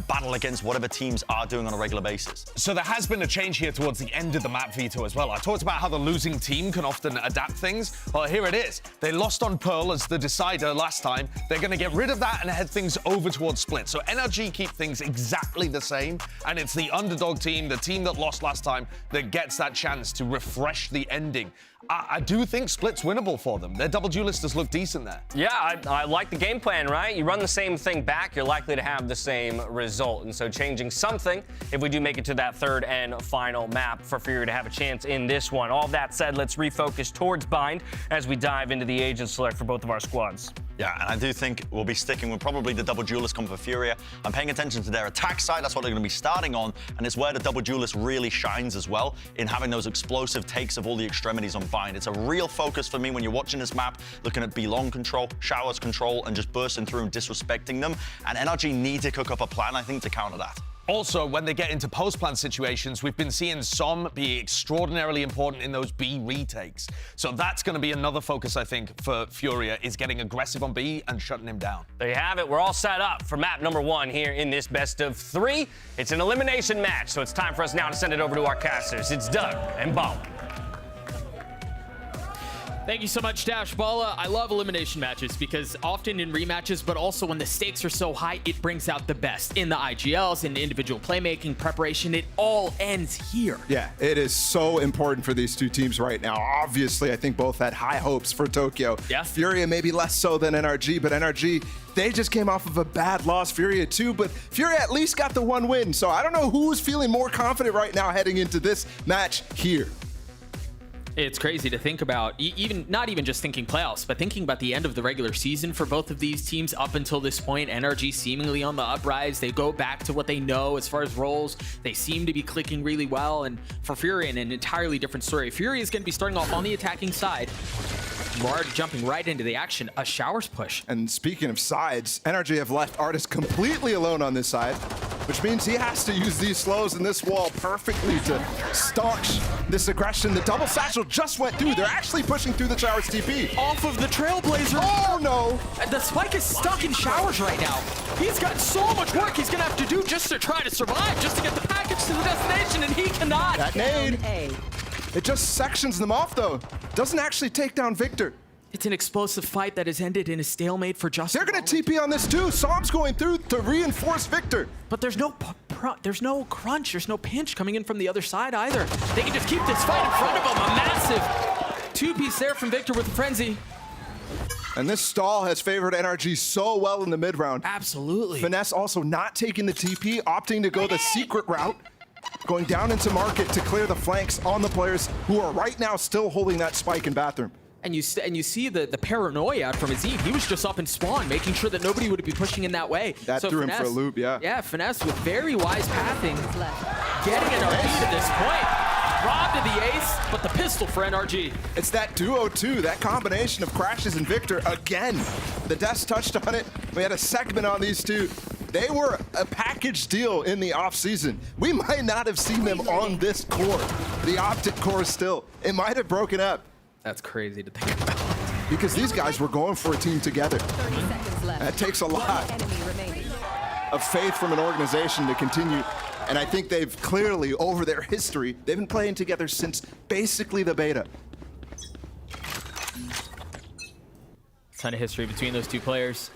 battle against whatever teams are doing on a regular basis. So there has been a change here towards the end of the map, Vito, as well. I talked about how the losing team can often adapt things. Well, here it is. They lost on Pearl as the decider last time. They're going to get rid of that and head things over towards Split. So NRG keep things exactly the same, and it's the underdog team, the team that lost last time, that gets that chance to refresh the ending. I do think Split's winnable for them. Their double duelisters look decent there. Yeah, I like the game plan, right? You run the same thing back, you're likely to have the same result. And so changing something if we do make it to that third and final map for Furia to have a chance in this one. All that said, let's refocus towards bind as we dive into the agent select for both of our squads. Yeah, and I do think we'll be sticking with probably the double duelist comp for Furia. I'm paying attention to their attack side. That's what they're going to be starting on, and it's where the double duelist really shines as well in having those explosive takes of all the extremities on bind. It's a real focus for me when you're watching this map, looking at B-long control, showers control, and just bursting through and disrespecting them. And NRG need to cook up a plan, I think, to counter that. Also, when they get into post-plan situations, we've been seeing some be extraordinarily important in those B retakes. So that's going to be another focus, I think, for Furia, is getting aggressive on B and shutting him down. There you have it. We're all set up for map number 1 here in this best of 3. It's an elimination match, so it's time for us now to send it over to our casters. It's Doug and Bala. Thank you so much, Dash. Bala, I love elimination matches because often in rematches, but also when the stakes are so high, it brings out the best. In the IGLs, in the individual playmaking, preparation, it all ends here. Yeah, it is so important for these two teams right now. Obviously, I think both had high hopes for Tokyo. Yeah. Furia maybe less so than NRG, but NRG, they just came off of a bad loss. Furia too, but Furia at least got the one win. So I don't know who's feeling more confident right now heading into this match here. It's crazy to think about, not even just thinking playoffs, but thinking about the end of the regular season for both of these teams up until this point. NRG seemingly on the uprise. They go back to what they know as far as roles. They seem to be clicking really well. And for Furia, an entirely different story. Furia is going to be starting off on the attacking side. We're already jumping right into the action. A showers push. And speaking of sides, NRG have left Artis completely alone on this side, which means he has to use these slows and this wall perfectly to staunch this aggression. The double satchel just went through. They're actually pushing through the showers TP. Off of the Trailblazer. Oh no! The Spike is stuck in showers right now. He's got so much work he's gonna have to do just to try to survive, just to get the package to the destination, and he cannot. That nade. It just sections them off though. Doesn't actually take down Victor. It's an explosive fight that has ended in a stalemate for just They're gonna TP on this too. Psalm's going through to reinforce Victor. But there's no crunch, there's no pinch coming in from the other side either. They can just keep this fight in front of them. A massive two-piece there from Victor with the frenzy. And this stall has favored NRG so well in the mid round. Absolutely. Finesse also not taking the TP, opting to go the secret route, going down into market to clear the flanks on the players who are right now still holding that spike in bathroom. And you see the paranoia from Azim. He was just up in spawn, making sure that nobody would be pushing in that way. That threw him for a loop, yeah. Yeah, Finesse with very wise pathing. Getting NRG to this point. Robbed of the ace, but the pistol for NRG. It's that duo too, that combination of Crashes and Victor again. The Deaths touched on it. We had a segment on these two. They were a package deal in the offseason. We might not have seen them on this core. The Optic core still. It might have broken up. That's crazy to think about. Because these guys were going for a team together. 30 seconds left. That takes a lot Enemy remaining. of faith from an organization to continue And I think they've clearly, over their history, they've been playing together since basically the beta. Ton of history between those two players.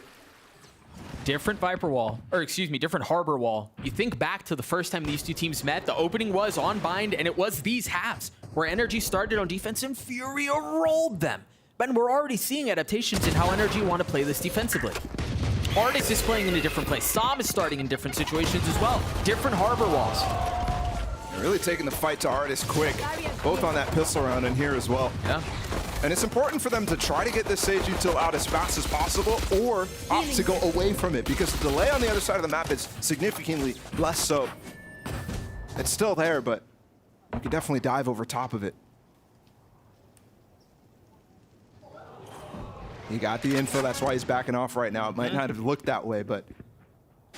Different Viper wall, or excuse me, different Harbor wall. You think back to the first time these two teams met, the opening was on Bind, and it was these halves where NRG started on defense and Furia rolled them. But we're already seeing adaptations in how NRG want to play this defensively. Artist is playing in a different place. Som is starting in different situations as well. Different Harbor walls. They're really taking the fight to Artist quick, both on that pistol round and here as well. Yeah. And it's important for them to try to get this Sage Util out as fast as possible or opt to go away from it because the delay on the other side of the map is significantly less so. It's still there, but you can definitely dive over top of it. He got the info, that's why he's backing off right now. It might not have looked that way, but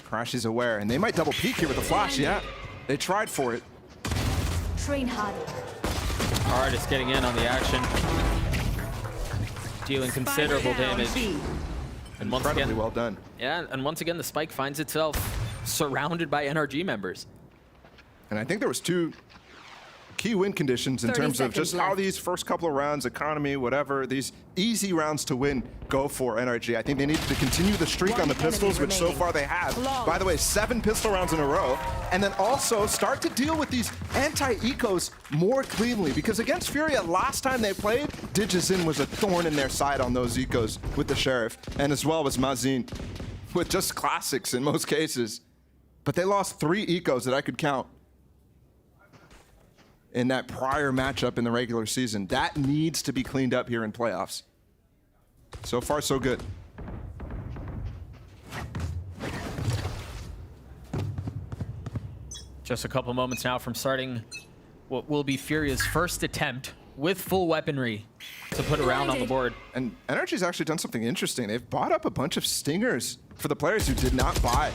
Crash is aware. And they might double peek here with the flash, yeah. They tried for it. Train hard. Artist getting in on the action. Dealing considerable damage. And once Incredibly again, well done. Yeah, and once again, the spike finds itself surrounded by NRG members. And I think there was two key win conditions in terms of just how these first couple of rounds, economy, whatever, these easy rounds to win go for NRG. I think they needed to continue the streak on the pistols, which so far they have. By the way, 7 pistol rounds in a row. And then also start to deal with these anti-ecos more cleanly, because against Furia, last time they played, Digizin was a thorn in their side on those ecos with the Sheriff, and as well as Mazin, with just classics in most cases. But they lost 3 ecos that I could count in that prior matchup in the regular season. That needs to be cleaned up here in playoffs. So far, so good. Just a couple moments now from starting what will be Furia's first attempt with full weaponry to put a round on the board. And NRG's actually done something interesting. They've bought up a bunch of stingers for the players who did not buy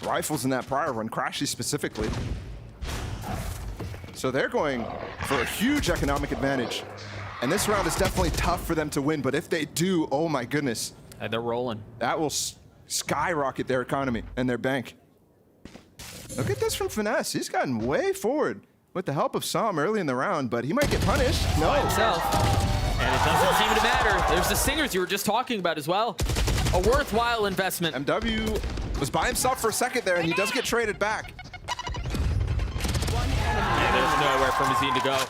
rifles in that prior run, Crashy specifically. So they're going for a huge economic advantage. And this round is definitely tough for them to win, but if they do, oh my goodness. They're rolling. That will skyrocket their economy and their bank. Look at this from Finesse. He's gotten way forward with the help of Som early in the round, but he might get punished. No. By himself. And it doesn't seem to matter. There's the stingers you were just talking about as well. A worthwhile investment. MW was by himself for a second there, and he does get traded back. And there's nowhere for Mazin to go.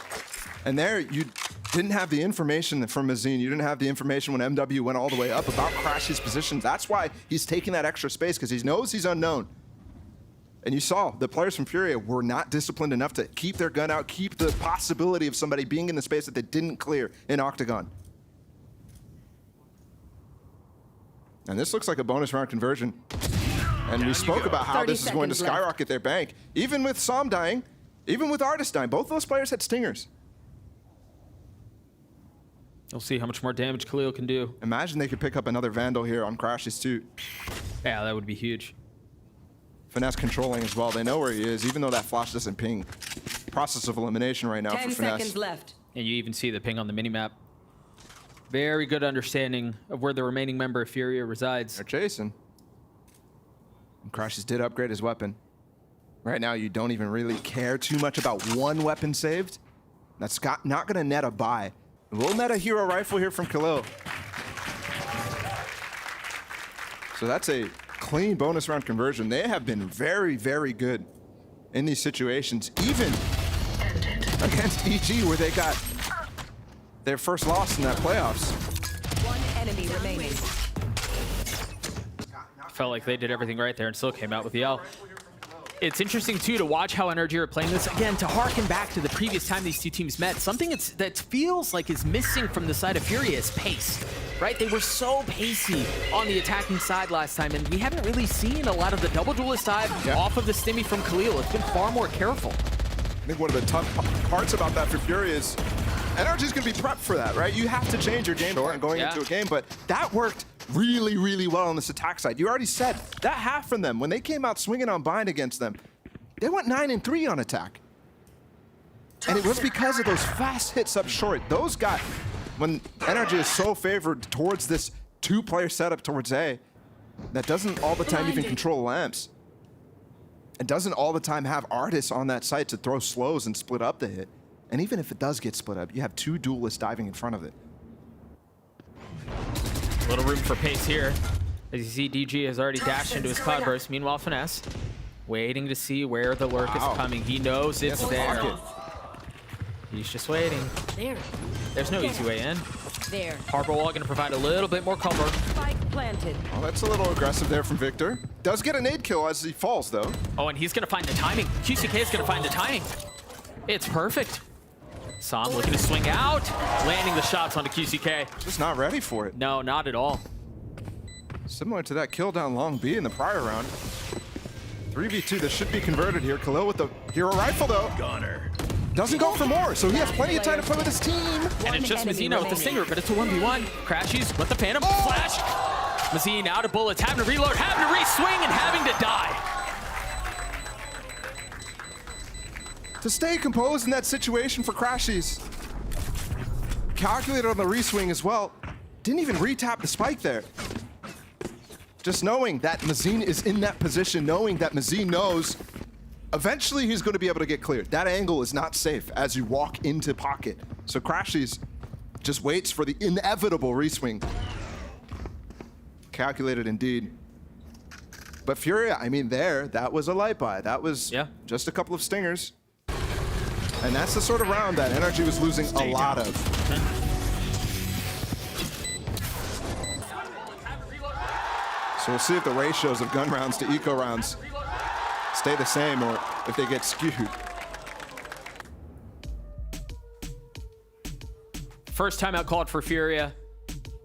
And there, you didn't have the information from Mazin. You didn't have the information when MW went all the way up about Crash's positions. That's why he's taking that extra space, because he knows he's unknown. And you saw the players from Furia were not disciplined enough to keep their gun out, keep the possibility of somebody being in the space that they didn't clear in Octagon. And this looks like a bonus round conversion. And we spoke about how this is going to skyrocket their bank. Even with Som dying, even with Artist dying, both those players had stingers. We'll see how much more damage Khalil can do. Imagine they could pick up another Vandal here on Crash's too. Yeah, that would be huge. Finesse controlling as well. They know where he is, even though that flash doesn't ping. Process of elimination right now for Finesse. 10 seconds left. And you even see the ping on the minimap. Very good understanding of where the remaining member of Furia resides. They're chasing. And Crashes did upgrade his weapon. Right now, you don't even really care too much about one weapon saved. That's not going to net a buy. We'll net a hero rifle here from Khalil. So that's a clean bonus round conversion. They have been very, very good in these situations, even against EG, where they got their first loss in that playoffs. One enemy remaining. Felt like they did everything right there and still came out with the L. It's interesting, too, to watch how NRG are playing this. Again, to harken back to the previous time these two teams met, something that feels like is missing from the side of Furia is pace, right? They were so pacey on the attacking side last time, and we haven't really seen a lot of the double duelist dive off of the stimmy from Khalil. It's been far more careful. I think one of the tough parts about that for Furia is NRG's going to be prepped for that, right? You have to change your game plan going into a game, but that worked really, really well on this attack side. You already said that half from them, when they came out swinging on bind against them, they went 9-3 on attack. And it was because of those fast hits up short. Those got, when NRG is so favored towards this two-player setup towards A, that doesn't all the time even control lamps. and doesn't all the time have artists on that site to throw slows and split up the hit. And even if it does get split up, you have 2 duelists diving in front of it. A little room for pace here. As you see, DG has already dashed into his Cloudburst. Meanwhile, Finesse waiting to see where the lurk is coming. He knows it's there. He's just waiting. There's no easy way in. Harbor Wall gonna provide a little bit more cover. Spike planted. Well, that's a little aggressive there from Victor. Does get a nade kill as he falls, though. Oh, and he's gonna find the timing. QCK is gonna find the timing. It's perfect. Sam looking to swing out, landing the shots onto QCK. Just not ready for it. No, not at all. Similar to that kill down Long B in the prior round. 3v2, this should be converted here. Khalil with the hero rifle, though. Gunner. Doesn't go for more, so he has plenty of time to play with his team. And it's just Mazina with the Stinger, but it's a 1v1. Crashies with the Phantom. Flash. Mazine out of bullets, having to reload, having to re-swing, and having to die. To stay composed in that situation for Crashies. Calculated on the re-swing as well. Didn't even re-tap the spike there. Just knowing that Mazine is in that position, knowing that Mazine knows eventually he's going to be able to get cleared. That angle is not safe as you walk into pocket. So Crashies just waits for the inevitable re-swing. Calculated indeed. But Furia, I mean, that was a light buy. That was just a couple of stingers. And that's the sort of round that NRG was losing a lot of. So we'll see if the ratios of gun rounds to eco rounds stay the same or if they get skewed. First time out called for Furia.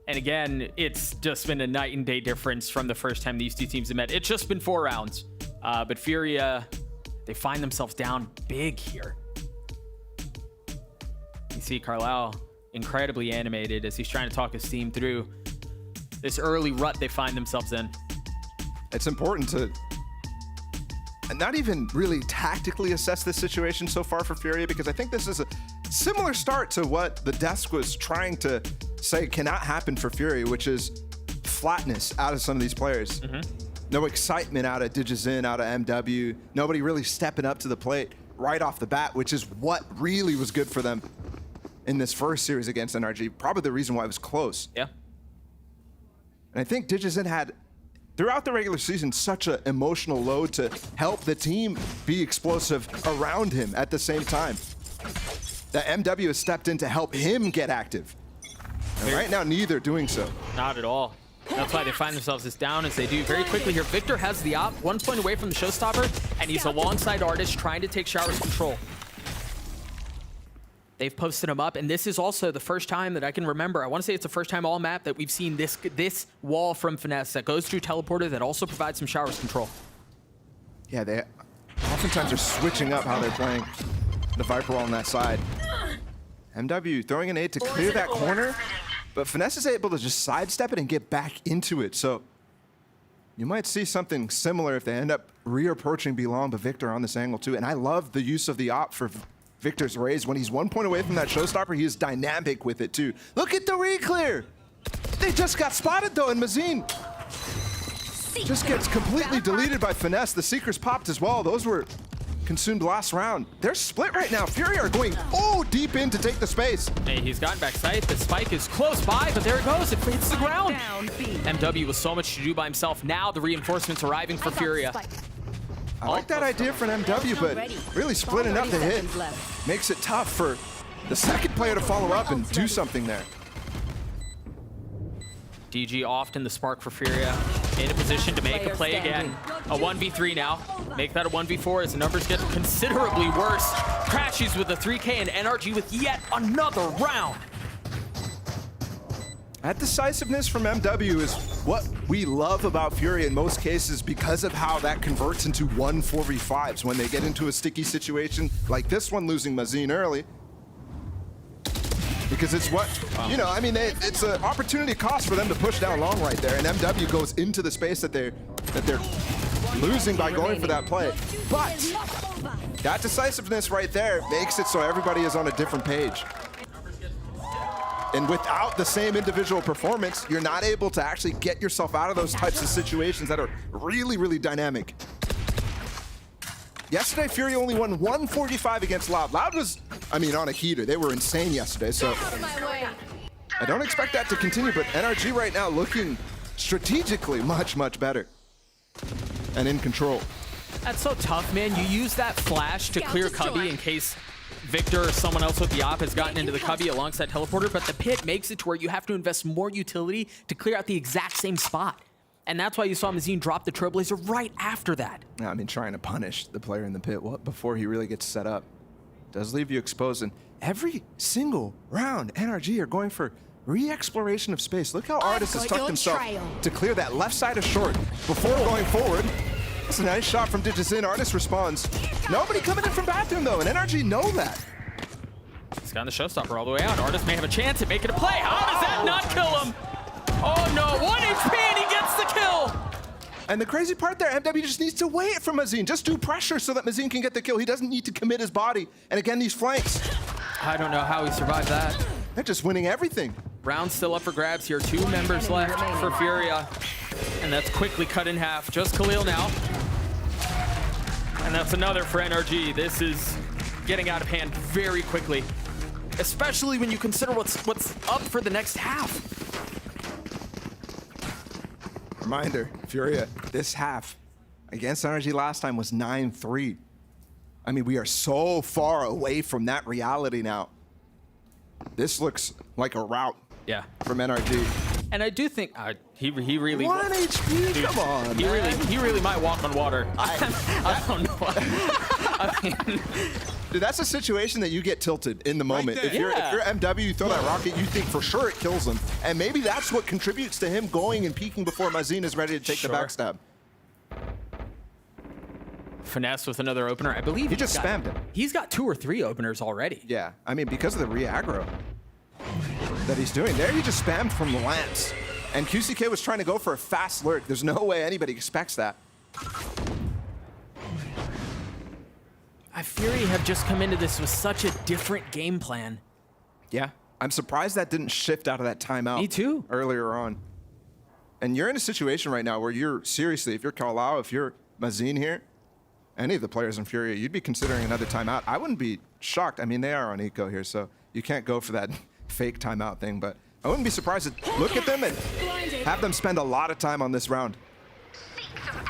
And again, it's just been a night and day difference from the first time these two teams have met. It's just been 4 rounds. But Furia, they find themselves down big here. You see Carlisle incredibly animated as he's trying to talk his team through this early rut they find themselves in. It's important to not even really tactically assess this situation so far for Furia, because I think this is a similar start to what the desk was trying to say cannot happen for Furia, which is flatness out of some of these players. No excitement out of Digizin, out of MW. Nobody really stepping up to the plate right off the bat, which is what really was good for them in this first series against NRG. Probably the reason why it was close. Yeah. And I think Digizin had, throughout the regular season, such an emotional load to help the team be explosive around him at the same time. That MW has stepped in to help him get active. And right now, neither doing so. Not at all. That's why they find themselves as down as they do very quickly here. Victor has the op, 1 point away from the showstopper, and he's alongside Artist trying to take Shower's control. They've posted him up, and this is also the first time that I can remember. I want to say it's the first time all map that we've seen this wall from Finesse that goes through Teleporter that also provides some Showers control. Yeah, they oftentimes are switching up how they're playing the Viper wall on that side. MW throwing an nade to clear that corner, but Finesse is able to just sidestep it and get back into it. So you might see something similar if they end up re-approaching Belong, but Victor on this angle too. And I love the use of the op for Victor's raise. When he's 1 point away from that showstopper, he is dynamic with it too. Look at the re-clear. They just got spotted though, and Mazine just gets completely deleted by Finesse. The Seekers popped as well. Those were consumed last round. They're split right now. Fury are going deep in to take the space. Hey, he's gotten back sight. The spike is close by, but there it goes. It hits the ground. MW with so much to do by himself. Now the reinforcements arriving for Furia. I like that idea for an MW, but really splitting up the hit makes it tough for the second player to follow up and do something there. DG often the spark for Furia. In a position to make a play again. A 1v3 now. Make that a 1v4 as the numbers get considerably worse. Crashies with a 3K and NRG with yet another round. That decisiveness from MW is what we love about Fury in most cases because of how that converts into 1 4v5s when they get into a sticky situation like this one, losing Mazine early. Because it's what, you know, I mean, it's an opportunity cost for them to push down long right there, and MW goes into the space that they're losing by going for that play. But that decisiveness right there makes it so everybody is on a different page. And without the same individual performance, you're not able to actually get yourself out of those types of situations that are really, really dynamic. Yesterday, Furia only won 145 against Loud. Loud was, I mean, on a heater. They were insane yesterday, so I don't expect that to continue, but NRG right now looking strategically much, much better and in control. That's so tough, man. You use that flash to clear Cubby in case Victor or someone else with the op has gotten into the Cubby alongside teleporter, but the pit makes it to where you have to invest more utility to clear out the exact same spot. And that's why you saw Mazine drop the Trailblazer right after that. I mean, trying to punish the player in the pit before he really gets set up does leave you exposed. And every single round, NRG are going for re-exploration of space. Look how Artis has tucked himself to clear that left side of short before going forward. That's a nice shot from Digizin. Artis responds. Nobody coming in from bathroom, though, and NRG know that. He's got the showstopper all the way out. Artis may have a chance at making a play. How does that not kill him? Oh, no. 1 HP, and he gets the kill. And the crazy part there, MW just needs to wait for Mazine. Just do pressure so that Mazine can get the kill. He doesn't need to commit his body. And again, these flanks. I don't know how he survived that. They're just winning everything. Round still up for grabs here. 2 members left for Furia. And that's quickly cut in half. Just Khalil now. And that's another for NRG. This is getting out of hand very quickly, especially when you consider what's up for the next half. Reminder, Furia, this half against NRG last time was 9-3. I mean, we are so far away from that reality now. This looks like a rout from NRG. And I do think he really 1 HP, dude, come on, he really might walk on water. I don't know. I mean, dude, that's a situation that you get tilted in the moment. If you're MW, you throw that rocket, you think for sure it kills him. And maybe that's what contributes to him going and peeking before Mazine is ready to take the backstab. Finesse with another opener. I believe he just spammed it. He's got 2 or 3 openers already. Yeah, I mean, because of the re-aggro that he's doing. There he just spammed from the lance. And QCK was trying to go for a fast lurk. There's no way anybody expects that. Fury have just come into this with such a different game plan. Yeah, I'm surprised that didn't shift out of that timeout. Me too. Earlier on. And you're in a situation right now where you're, seriously, if you're Carlisle, if you're Mazine here, any of the players in Furia, you'd be considering another timeout. I wouldn't be shocked. I mean, they are on eco here, so you can't go for that fake timeout thing, but I wouldn't be surprised to look at them and have them spend a lot of time on this round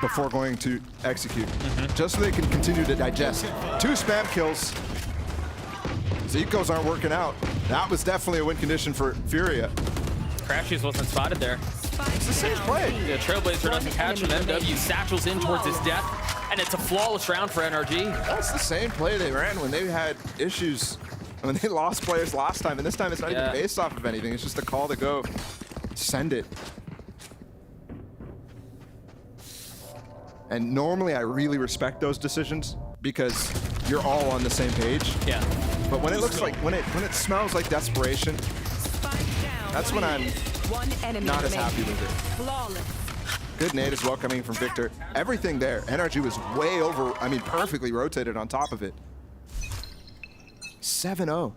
before going to execute, just so they can continue to digest. 2 spam kills. The ecos aren't working out. That was definitely a win condition for Furia. Crashies wasn't spotted there. It's the same play. The Trailblazer doesn't catch him. MW satchels in towards his death, and it's a flawless round for NRG. That's the same play they ran when they had issues, when they lost players last time, and this time it's not even based off of anything. It's just a call to go send it. And normally I really respect those decisions because you're all on the same page. Yeah. But when it looks like, when it smells like desperation, that's when I'm not as happy with it. Good nade as well coming from Victor. Everything there. NRG was way over, I mean, perfectly rotated on top of it. 7-0.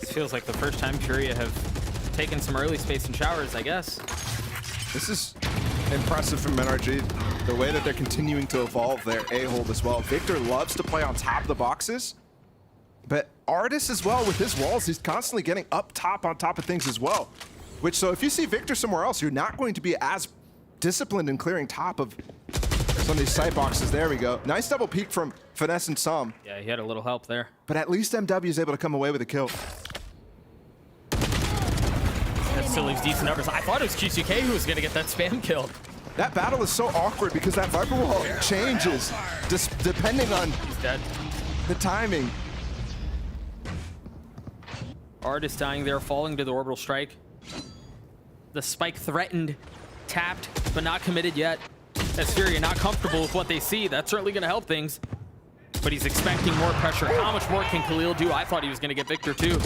This feels like the first time Furia have taken some early space and showers, I guess. This is impressive from NRG. The way that they're continuing to evolve their A-hold as well. Victor loves to play on top of the boxes, but Artis as well with his walls, he's constantly getting up top on top of things as well. Which, so if you see Victor somewhere else, you're not going to be as disciplined in clearing top of some of these sight boxes. There we go. Nice double peek from Finesse and Som. Yeah, he had a little help there. But at least MW is able to come away with a kill. That still leaves decent numbers. I thought it was QCK who was going to get that spam kill. That battle is so awkward because that Viper wall changes just depending on the timing. Artis dying there, falling to the orbital strike. The spike threatened, tapped, but not committed yet. As Furia not comfortable with what they see, that's certainly going to help things. But he's expecting more pressure. How much more can Khalil do? I thought he was going to get Victor too.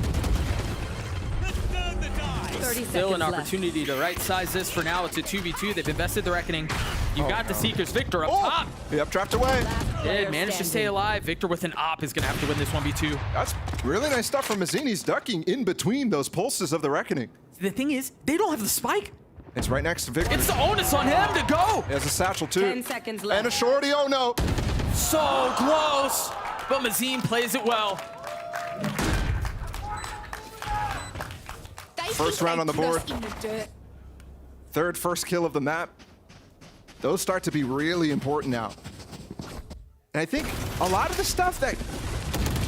Still an opportunity to right-size this. For now, it's a 2v2. They've invested the Reckoning. You've got the Seekers. Victor up top. Yep, trapped away. Did manage to stay alive. Victor with an op is going to have to win this 1v2. That's really nice stuff from Mazine. He's ducking in between those pulses of the Reckoning. The thing is, they don't have the spike. It's right next to Victor. It's the onus on him to go. He has a satchel too. 10 seconds left. And a shorty, oh no. So close, but Mazim plays it well. First round on the board. Third first kill of the map. Those start to be really important now. And I think a lot of the stuff that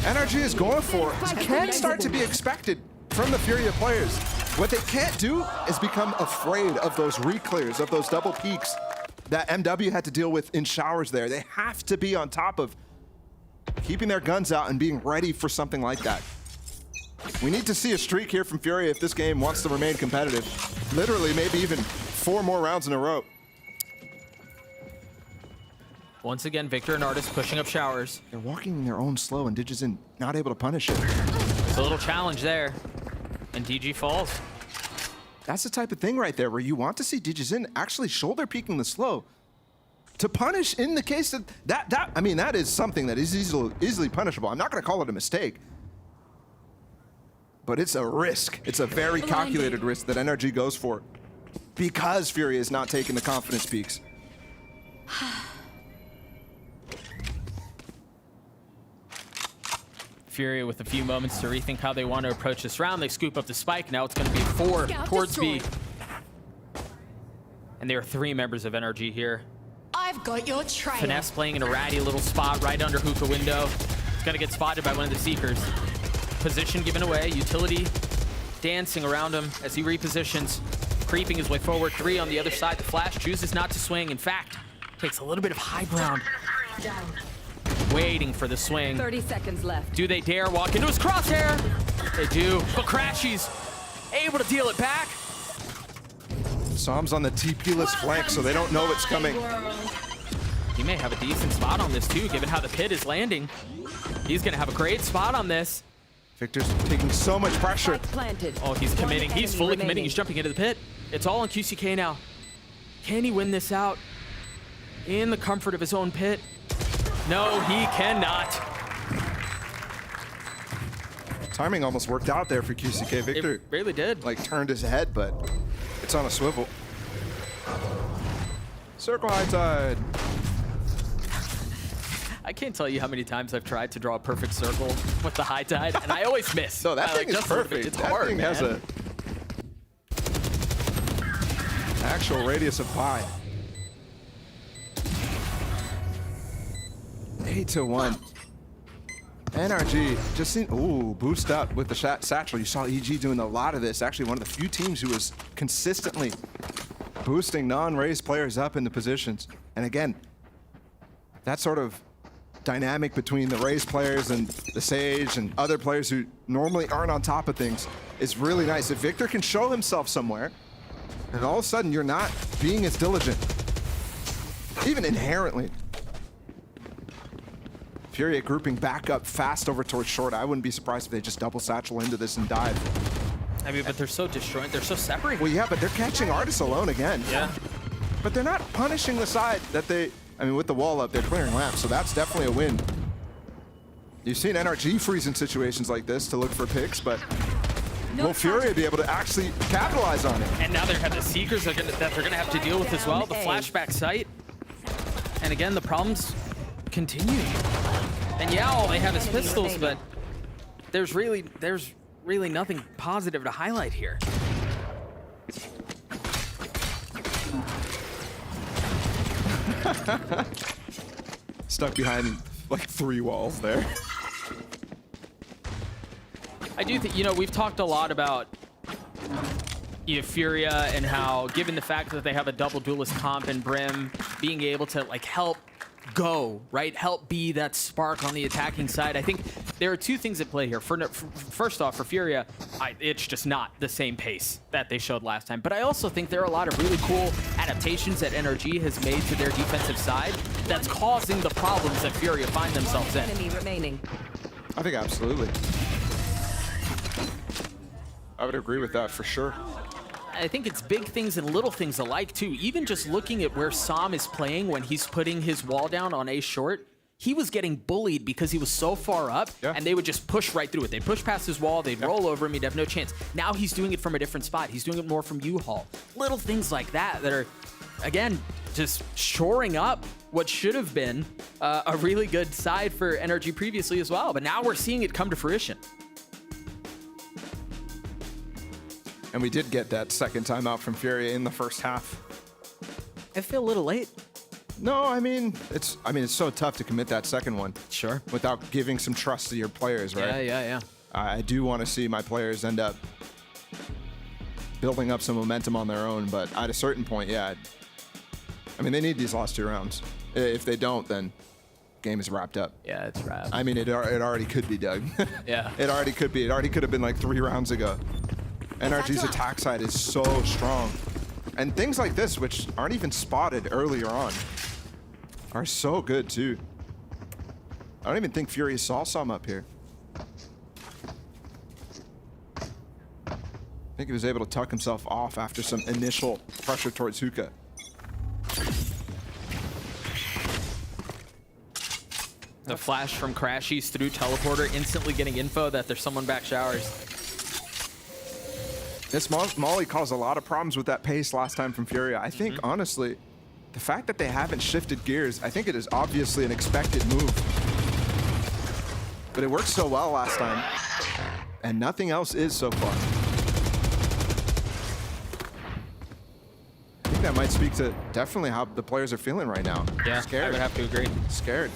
NRG is going for can start to be expected from the Furia players. What they can't do is become afraid of those reclears, of those double peaks that MW had to deal with in showers there. They have to be on top of keeping their guns out and being ready for something like that. We need to see a streak here from Furia if this game wants to remain competitive. Literally, maybe even 4 more rounds in a row. Once again, Victor and Artis pushing up showers. They're walking in their own slow, and Digizin not able to punish it. It's a little challenge there, and DG falls. That's the type of thing right there where you want to see Digizin actually shoulder peeking the slow to punish in the case that I mean, that is something that is easily punishable. I'm not going to call it a mistake, but it's a risk. It's a very calculated risk that NRG goes for because Furia is not taking the confidence peaks. Furia with a few moments to rethink how they want to approach this round. They scoop up the spike. Now it's going to be 4 towards B. And there are 3 members of NRG here. I've got your trail. Finesse playing in a ratty little spot right under hookah window. It's going to get spotted by one of the Seekers. Position given away. Utility dancing around him as he repositions. Creeping his way forward. 3 on the other side. The flash chooses not to swing. In fact, takes a little bit of high ground. Waiting for the swing. 30 seconds left. Do they dare walk into his crosshair? They do, but Crashy's able to deal it back. Psalm's on the TP-less flank, so they don't know it's coming. He may have a decent spot on this too, given how the pit is landing. He's gonna have a great spot on this. Victor's taking so much pressure. Planted. Oh, he's committing. He's fully committing. He's jumping into the pit. It's all on QCK now. Can he win this out in the comfort of his own pit? No, he cannot. Timing almost worked out there for QCK. Victor It really did. like turned his head, but it's on a swivel. Circle high tide. I can't tell you how many times I've tried to draw a perfect circle with the high tide, and I always miss. No, that thing is just a little bit. perfect. It's That hard, thing man. has a actual radius of pi. 8-1. NRG just seen, ooh, boost up with the satchel. You saw EG doing a lot of this. Actually, one of the few teams who was consistently boosting non-raised players up in the positions. And again, that sort of dynamic between the raised players and the Sage and other players who normally aren't on top of things is really nice. If Victor can show himself somewhere, and all of a sudden you're not being as diligent, even inherently. Furia grouping back up fast over towards short. I wouldn't be surprised if they just double satchel into this and dive. I mean, but they're so disjointed. They're so separated. Well, yeah, but they're catching Artis alone again. Yeah. But they're not punishing the side that they, I mean, with the wall up, they're clearing lamps, so that's definitely a win. You've seen NRG freeze in situations like this to look for picks, but will Furia be able to actually capitalize on it? And now they have the Seekers that they're gonna have to deal with as well. The flashback sight. And again, the problems continue. And yeah, all they have is pistols, but there's really nothing positive to highlight here. Stuck behind like 3 walls there. I do think, you know, we've talked a lot about Furia and how, given the fact that they have a double duelist comp and Brim, being able to like help go, right? Help be that spark on the attacking side. I think there are 2 things at play here. First off, for Furia, it's just not the same pace that they showed last time. But I also think there are a lot of really cool adaptations that NRG has made to their defensive side that's causing the problems that Furia find themselves in. Enemy remaining. I think absolutely. I would agree with that for sure. I think it's big things and little things alike too. Even just looking at where Sam is playing when he's putting his wall down on A short, he was getting bullied because he was so far up, and they would just push right through it. They'd push past his wall, they'd roll over him, he'd have no chance. Now he's doing it from a different spot. He's doing it more from U-Haul. Little things like that that are, again, just shoring up what should have been a really good side for NRG previously as well. But now we're seeing it come to fruition. And we did get that second timeout from Furia in the first half. I feel a little late. No, I mean it's so tough to commit that second one. Sure. Without giving some trust to your players, right? Yeah. I do want to see my players end up building up some momentum on their own, but at a certain point, yeah. I mean, they need these last 2 rounds. If they don't, then game is wrapped up. Yeah, it's wrapped. I mean, it already could be, Doug. Yeah. It already could be. It already could have been like 3 rounds ago. NRG's attack side is so strong. And things like this, which aren't even spotted earlier on, are so good too. I don't even think Furia saw some up here. I think he was able to tuck himself off after some initial pressure towards Hookah. The flash from Crashies through teleporter, instantly getting info that there's someone back showers. This Molly caused a lot of problems with that pace last time from Furia. I think, honestly, the fact that they haven't shifted gears, I think it is obviously an expected move. But it worked so well last time, and nothing else is so far. I think that might speak to definitely how the players are feeling right now. Yeah, scared. I would have to agree. Scared.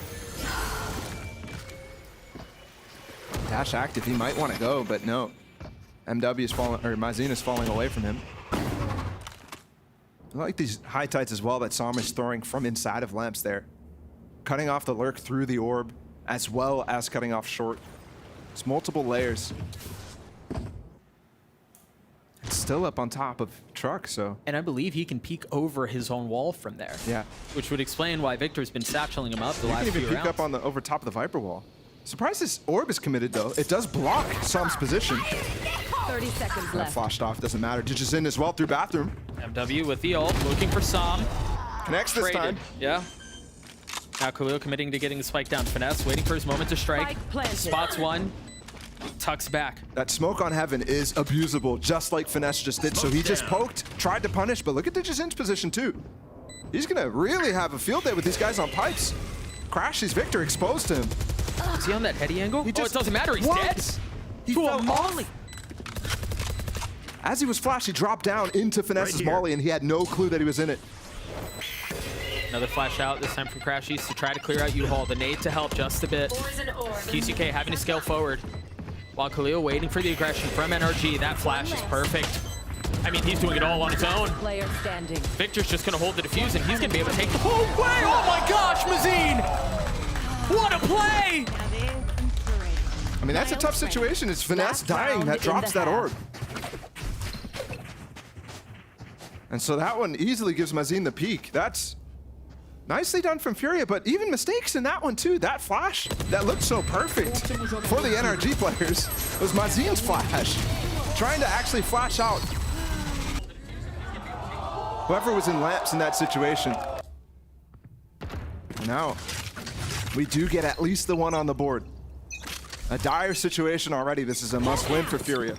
Dash active, he might want to go, but no. MW is falling, or Mazin is falling away from him. I like these high tides as well that Sam is throwing from inside of lamps there. Cutting off the lurk through the orb, as well as cutting off short. It's multiple layers. It's still up on top of Truck, so. And I believe he can peek over his own wall from there. Yeah. Which would explain why Victor's been satcheling him up the last few rounds. You can even peek up on the over top of the Viper wall. Surprised this orb is committed though. It does block Sam's position. 30 seconds That left. flashed off, doesn't matter. Ditches in as well through bathroom. MW with the ult, looking for Sam. Connects this time. Yeah. Now Khalil committing to getting the spike down. Finesse waiting for his moment to strike. Spots one. Tucks back. That smoke on Heaven is abusable, just like Finesse just did. So he just poked, tried to punish, but look at Ditches' position too. He's gonna really have a field day with these guys on pipes. Crashies Victor exposed to him. Is he on that heady angle? He just, it doesn't matter, he's dead. He to fell a molly. As he was flashed, he dropped down into Finesse's molly, and he had no clue that he was in it. Another flash out, this time from Crashies to try to clear out U-Haul. The nade to help just a bit. QCK having to scale forward. While Khalil waiting for the aggression from NRG. That flash is perfect. I mean, he's doing it all on his own. Player standing. Victor's just going to hold the defuse, and he's going to be able to take the whole way. Oh my gosh, Mazin! What a play! I mean, that's a tough situation. It's Finesse dying that drops that orb. And so that one easily gives Mazin the peak. That's nicely done from Furia, but even mistakes in that one too. That flash that looked so perfect for the NRG players was Mazin's flash. Trying to actually flash out whoever was in lamps in that situation. Now, we do get at least the one on the board. A dire situation already. This is a must-win for Furia.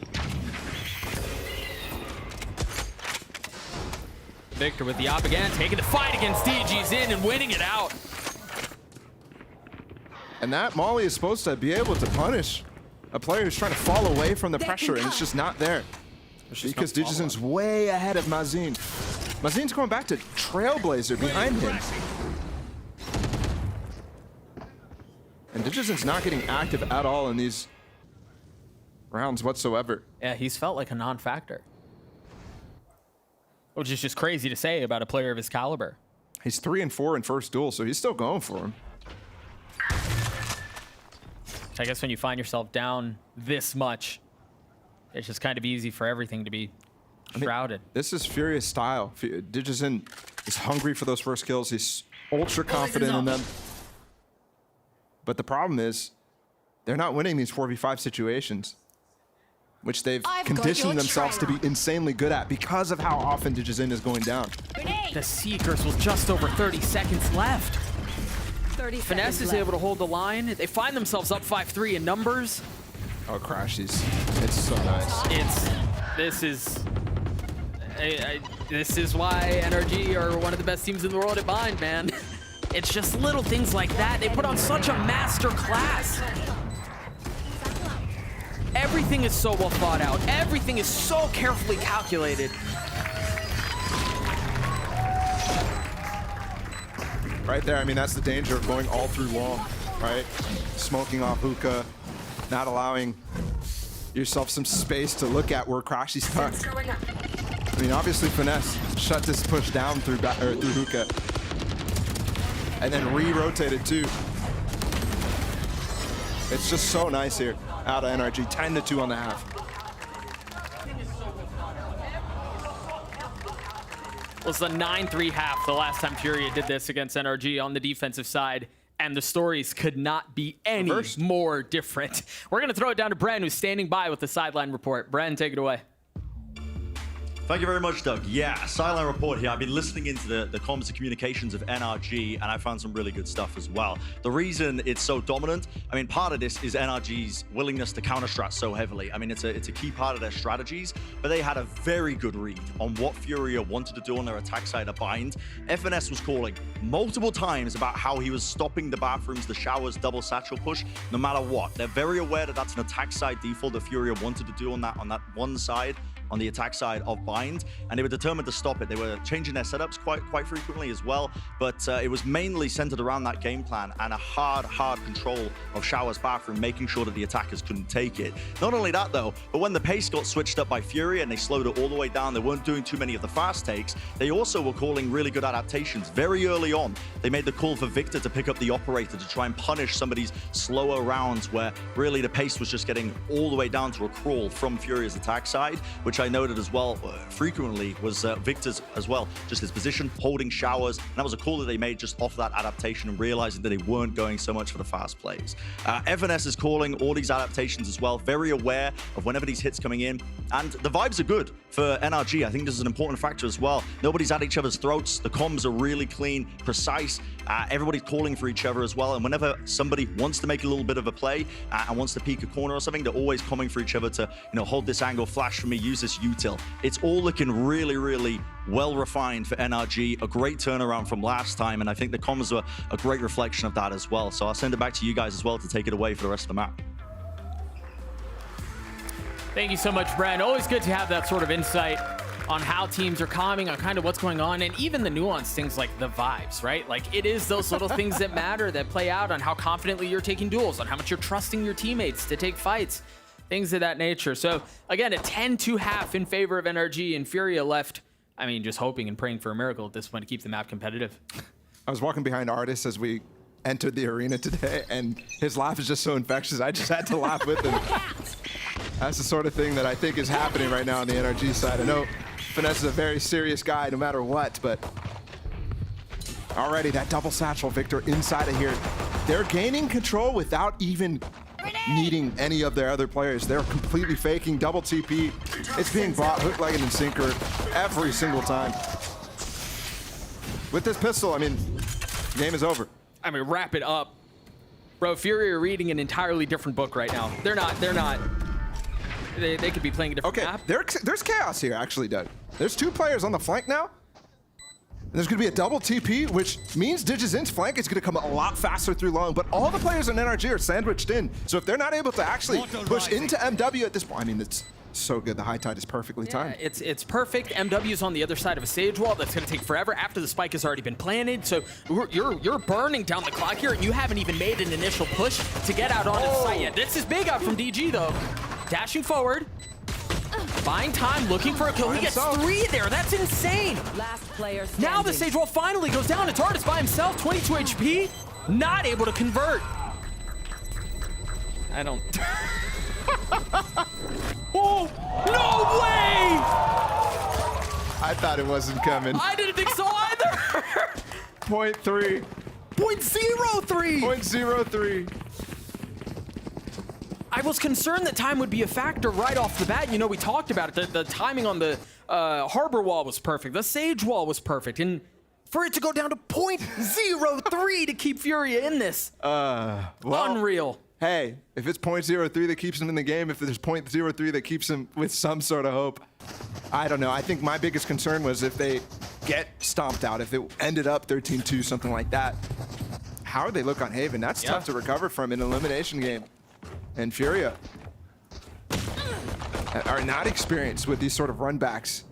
Victor with the op again, taking the fight against DG's in and winning it out. And that molly is supposed to be able to punish a player who's trying to fall away from the pressure, and it's just not there. Because Digizen's way ahead of Mazin. Mazin's going back to Trailblazer behind him. And Digizen's not getting active at all in these rounds whatsoever. Yeah, he's felt like a non-factor. Which is just crazy to say about a player of his caliber. He's 3-4 in first duel, so he's still going for him. I guess when you find yourself down this much, it's just kind of easy for everything to be shrouded. This is Furia's style. Digizen is hungry for those first kills. He's ultra confident in them. But the problem is, they're not winning these 4v5 situations, which they've conditioned themselves to be insanely good at because of how often Digizen is going down. The Seekers with just over 30 seconds left. Finesse is able to hold the line. They find themselves up 5-3 in numbers. Oh, Crashies. It's so nice. This is why NRG are one of the best teams in the world at Bind, man. It's just little things like that. They put on such a master class. Everything is so well thought out. Everything is so carefully calculated. Right there, I mean, that's the danger of going all through long, right? Smoking off hookah, not allowing yourself some space to look at where Crashy's stuck. I mean, obviously Finesse shut this push down through hookah. And then re-rotated too. It's just so nice here out of NRG, 10-2 on the half. Was the 9-3 half the last time Furia did this against NRG on the defensive side, and the stories could not be any more different. We're going to throw it down to Bren, who's standing by with the sideline report. Bren, take it away. Thank you very much, Doug. Yeah, sideline report here. I've been listening into the comms and communications of NRG, and I found some really good stuff as well. The reason it's so dominant, I mean, part of this is NRG's willingness to counter-strat so heavily. I mean, it's a key part of their strategies, but they had a very good read on what Furia wanted to do on their attack side of Bind. FNS was calling multiple times about how he was stopping the bathrooms, the showers, double satchel push, no matter what. They're very aware that that's an attack side default that Furia wanted to do on that one side, on the attack side of Bind, and they were determined to stop it. They were changing their setups quite frequently as well, but it was mainly centered around that game plan and a hard control of Shower's bathroom, making sure that the attackers couldn't take it. Not only that though, but when the pace got switched up by Furia and they slowed it all the way down, they weren't doing too many of the fast takes, they also were calling really good adaptations. Very early on, they made the call for Victor to pick up the operator to try and punish some of these slower rounds where really the pace was just getting all the way down to a crawl from Furia's attack side, which I noted as well frequently was Victor's as well. Just his position, holding showers, and that was a call that they made just off that adaptation and realizing that they weren't going so much for the fast plays. FNS is calling all these adaptations as well, very aware of whenever these hits coming in, and the vibes are good for NRG. I think this is an important factor as well. Nobody's at each other's throats. The comms are really clean, precise. Everybody's calling for each other as well, and whenever somebody wants to make a little bit of a play and wants to peek a corner or something, they're always coming for each other to, hold this angle, flash for me, use this util. It's all looking really well refined for NRG. A great turnaround from last time, and I think the comms are a great reflection of that as well. So I'll send it back to you guys as well to take it away for the rest of the map. Thank you so much, Bren. Always good to have that sort of insight on how teams are calming, on kind of what's going on, and even the nuanced things like the vibes, right? Like, it is those little things that matter, that play out on how confidently you're taking duels, on how much you're trusting your teammates to take fights, things of that nature. So again, a 10-2 half in favor of NRG, and Furia left, I mean, just hoping and praying for a miracle at this point to keep the map competitive. I was walking behind Artis as we entered the arena today, and his laugh is just so infectious. I just had to laugh with him. That's the sort of thing that I think is happening right now on the NRG side. I know Finesse is a very serious guy no matter what, but already that double satchel Victor inside of here. They're gaining control without even needing any of their other players. They're completely faking double TP. It's being bought hook, leg, and sinker every single time. With this pistol, I mean, game is over. I mean, wrap it up. Bro, Furia are reading an entirely different book right now. They're not. They could be playing a different map. There's chaos here, actually, Doug. There's two players on the flank now. And there's going to be a double TP, which means Digizin's flank is going to come a lot faster through long, but all the players in NRG are sandwiched in. So if they're not able to actually push into MW at this point, I mean, it's so good. The high tide is perfectly timed. It's perfect. MW's on the other side of a sage wall. That's going to take forever after the spike has already been planted. So you're burning down the clock here, and you haven't even made an initial push to get out onto the site yet. This is big out from DG, though. Dashing forward. Buying time, looking for a kill. He gets 3 there. That's insane. Last player standing. Now the sage wall finally goes down. It's Artis by himself, 22 HP. Not able to convert. I don't... Oh, no way! I thought it wasn't coming. I didn't think so either. 0.3. 0.03. 0.03. I was concerned that time would be a factor right off the bat. You know, we talked about it. The timing on the harbor wall was perfect. The sage wall was perfect. And for it to go down to 0.03 to keep Furia in this. Well, Unreal. Hey, if it's 0.03 that keeps him in the game, if there's 0.03 that keeps him with some sort of hope, I don't know. I think my biggest concern was if they get stomped out, if it ended up 13-2, something like that. How would they look on Haven? That's tough to recover from in an elimination game. And Furia are not experienced with these sort of runbacks,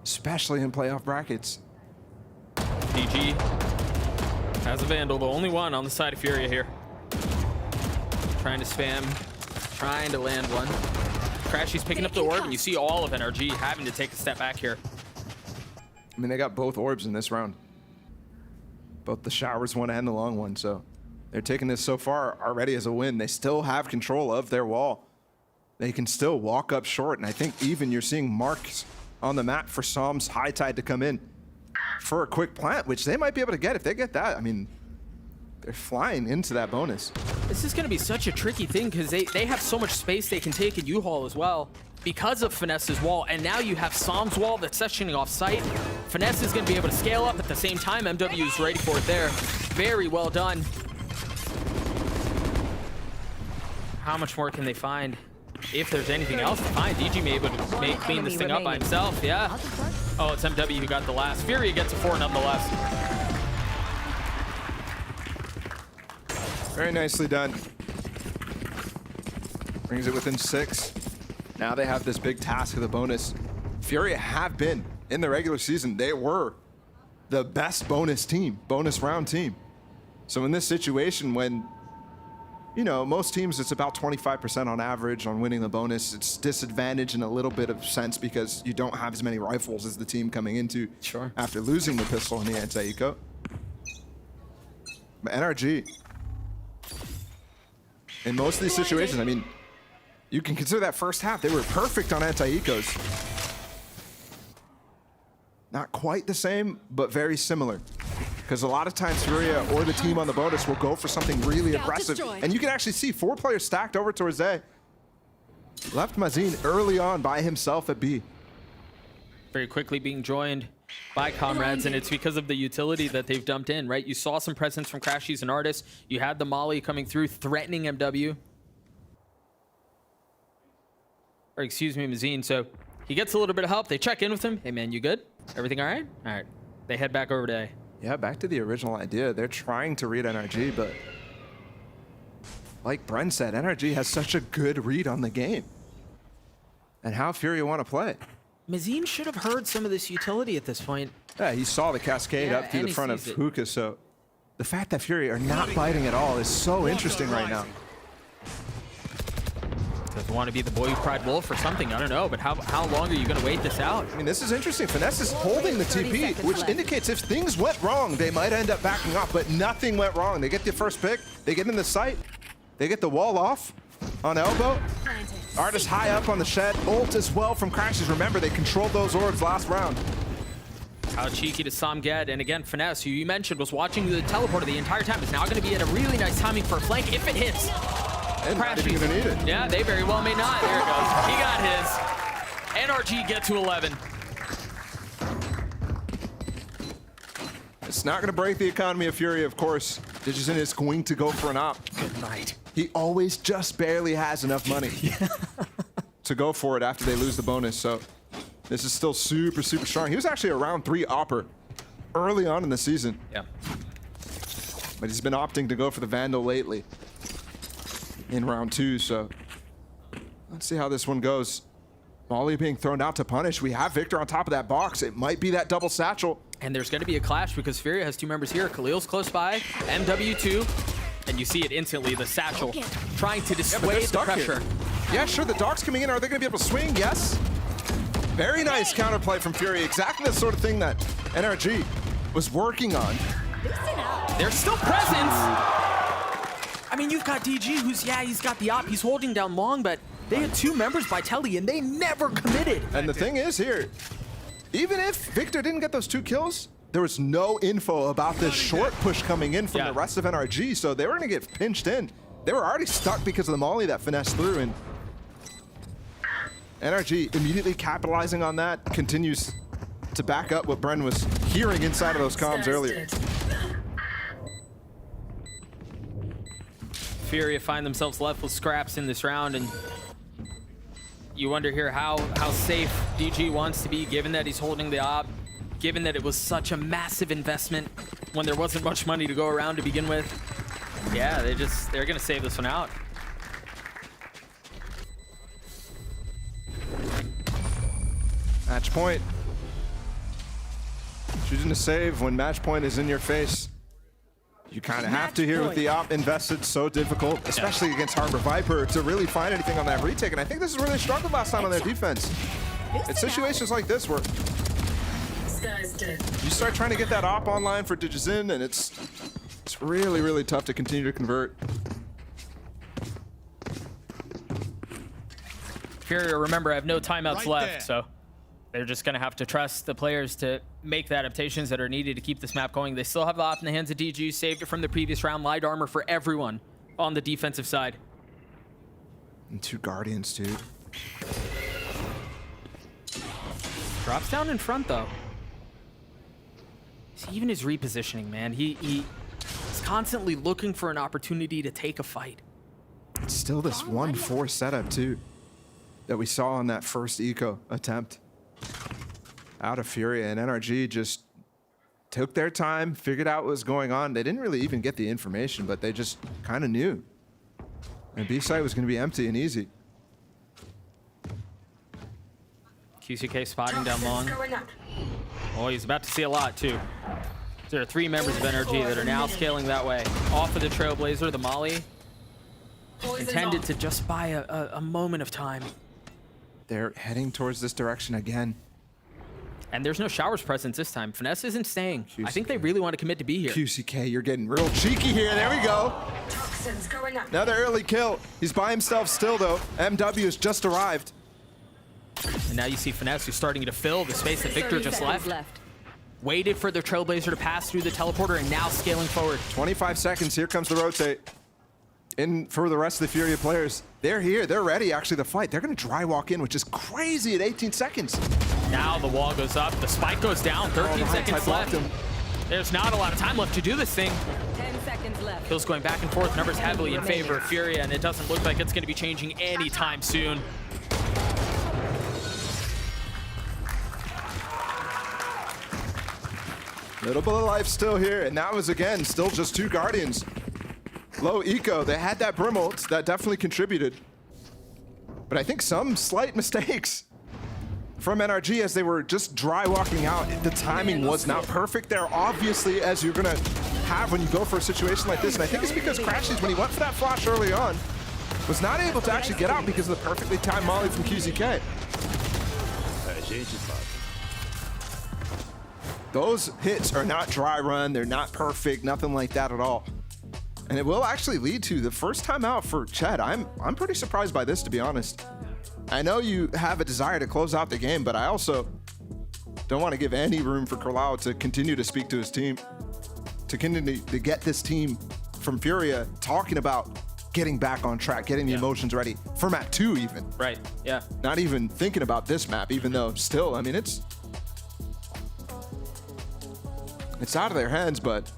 especially in playoff brackets. DG has a Vandal, the only one on the side of Furia here. Trying to spam, trying to land one. Crashy's picking up the orb, and you see all of NRG having to take a step back here. I mean, they got both orbs in this round. Both the showers one and the long one, so they're taking this so far already as a win. They still have control of their wall. They can still walk up short, and I think even you're seeing marks on the map for Psalm's High Tide to come in for a quick plant, which they might be able to get. If they get that, I mean, they're flying into that bonus. This is going to be such a tricky thing because they have so much space they can take in U-Haul as well because of Finesse's wall, and now you have Psalm's wall that's sectioning off site. Finesse is going to be able to scale up at the same time. MW is ready for it there. Very well done. How much more can they find? If there's anything else to find, DG may be able to clean this thing up by himself. Yeah. Oh, it's MW who got the last. Furia gets a 4 nonetheless. Very nicely done. Brings it within 6. Now they have this big task of the bonus. Furia have been, in the regular season, they were the best bonus team, bonus round team. So in this situation when, you know, most teams it's about 25% on average on winning the bonus, it's disadvantaged in a little bit of sense because you don't have as many rifles as the team coming into after losing the pistol in the anti-eco. But NRG, in most of these situations, I mean, you can consider that first half, they were perfect on anti-ecos. Not quite the same, but very similar. Because a lot of times Furia or the team on the bonus will go for something really aggressive. And you can actually see 4 players stacked over towards A. Left Mazin early on by himself at B. Very quickly being joined by comrades, and it's because of the utility that they've dumped in, right? You saw some presence from Crashies and Artis. You had the Molly coming through, threatening MW. Or excuse me, Mazin. So he gets a little bit of help. They check in with him. Hey man, you good? Everything all right? All right. They head back over to A. Yeah, back to the original idea. They're trying to read NRG, but like Bren said, NRG has such a good read on the game and how Furia want to play. Mazin should have heard some of this utility at this point. Yeah, he saw the cascade up through the front of Hookah, so the fact that Furia are not biting at all is so interesting right now. Does want to be the boy who cried wolf or something, I don't know, but how long are you going to wait this out? I mean, this is interesting. Finesse is holding the TP, which indicates if things went wrong, they might end up backing off, but nothing went wrong. They get the first pick, they get in the site, they get the wall off on elbow. Artis high up on the shed, ult as well from Crashes. Remember, they controlled those orbs last round. How cheeky does Sam get? And again, Finesse, who you mentioned was watching the teleporter the entire time, is now going to be at a really nice timing for a flank if it hits. And not even gonna need it. Yeah, they very well may not. There it goes. He got his. NRG get to 11. It's not gonna break the economy of Furia, of course. Digizin is going to go for an op. Good night. He always just barely has enough money to go for it after they lose the bonus. So this is still super, super strong. He was actually a round 3 opper early on in the season. Yeah. But he's been opting to go for the Vandal lately in round 2, so let's see how this one goes. Molly being thrown out to punish. We have Victor on top of that box. It might be that double satchel. And there's going to be a clash because Furia has 2 members here. Khalil's close by, MW2, and you see it instantly, the satchel trying to dissuade the pressure. Yeah, sure, the Dark's coming in. Are they going to be able to swing? Yes. Very nice counterplay from Furia. Exactly the sort of thing that NRG was working on. There's still presence. I mean, you've got DG, who's, he's got the op. He's holding down long, but they had 2 members by Telly, and they never committed. And the thing is here, even if Victor didn't get those 2 kills, there was no info about this short push coming in from the rest of NRG, so they were going to get pinched in. They were already stuck because of the molly that Finesse threw, and NRG immediately capitalizing on that, continues to back up what Bren was hearing inside of those comms earlier. Furia find themselves left with scraps in this round, and you wonder here how safe DG wants to be, given that he's holding the op, given that it was such a massive investment when there wasn't much money to go around to begin with. Yeah, they're gonna save this one out. Match point. Choosing to save when match point is in your face. You kind of have to here with the op invested. So difficult, especially against Harbor Viper, to really find anything on that retake. And I think this is where they struggled last time on their defense. It's situations like this where you start trying to get that op online for Digizin, and it's really, really tough to continue to convert. Furia, remember, I have no timeouts left, so they're just going to have to trust the players to make the adaptations that are needed to keep this map going. They still have the op in the hands of DG, saved it from the previous round. Light armor for everyone on the defensive side. And 2 Guardians, too. Drops down in front, though. Even his repositioning, man. He's constantly looking for an opportunity to take a fight. It's still this 1-4 setup, too, that we saw on that first eco attempt. Out of Furia, and NRG just took their time, figured out what was going on. They didn't really even get the information, but they just kind of knew. And B site was going to be empty and easy. QCK spotting down long. Oh, he's about to see a lot, too. There are 3 members of NRG that are now scaling that way. Off of the Trailblazer, the Molly. Intended to just buy a moment of time. They're heading towards this direction again. And there's no Showers presence this time. Finesse isn't staying. QCK. I think they really want to commit to be here. QCK, you're getting real cheeky here. There we go. Another early kill. He's by himself still, though. MW has just arrived. And now you see Finesse, who's starting to fill the space that Victor just left. Waited for the Trailblazer to pass through the teleporter, and now scaling forward. 25 seconds. Here comes the rotate. In for the rest of the Furia players. They're here. They're ready, actually, to fight. They're going to dry walk in, which is crazy at 18 seconds. Now the wall goes up. The spike goes down. 13 seconds left. There's not a lot of time left to do this thing. 10 seconds left. Kills going back and forth. Numbers heavily in favor of Furia, and it doesn't look like it's going to be changing anytime soon. Little bit of life still here, and that was, again, still just 2 Guardians. Low eco. They had that Brim ult. That definitely contributed. But I think some slight mistakes from NRG as they were just dry walking out. The timing was not perfect there, obviously, as you're going to have when you go for a situation like this. And I think it's because Crashes, when he went for that flash early on, was not able to actually get out because of the perfectly timed molly from QZK. Those hits are not dry run. They're not perfect. Nothing like that at all. And it will actually lead to the first time out for Ched. I'm pretty surprised by this, to be honest. I know you have a desire to close out the game, but I also don't want to give any room for Kurlau to continue to speak to his team, to continue to get this team from Furia talking about getting back on track, getting the emotions ready for map 2 even. Right, yeah. Not even thinking about this map, even though still, I mean, it's out of their hands, but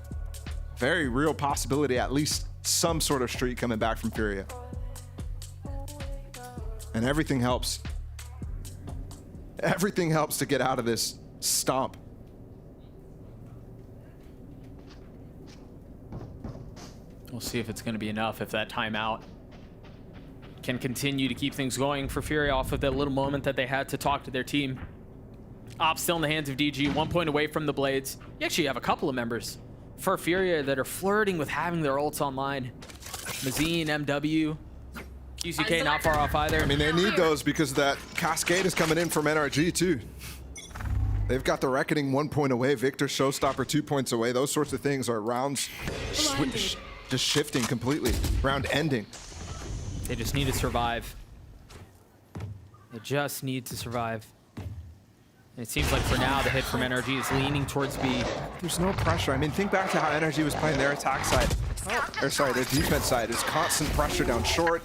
very real possibility, at least some sort of streak coming back from Furia. And everything helps. Everything helps to get out of this stomp. We'll see if it's going to be enough, if that timeout can continue to keep things going for Furia off of that little moment that they had to talk to their team. Op still in the hands of DG, 1 point away from the Blades. You actually have a couple of members for Furia that are flirting with having their ults online. Mazine, MW, QCK not far off either. I mean, they need those because that cascade is coming in from NRG too. They've got the Reckoning 1 point away, Victor Showstopper 2 points away. Those sorts of things are rounds just shifting completely, round ending. They just need to survive. They just need to survive. And it seems like for now, the hit from NRG is leaning towards B. There's no pressure. I mean, think back to how NRG was playing their attack side. Or sorry, their defense side. Is constant pressure down short.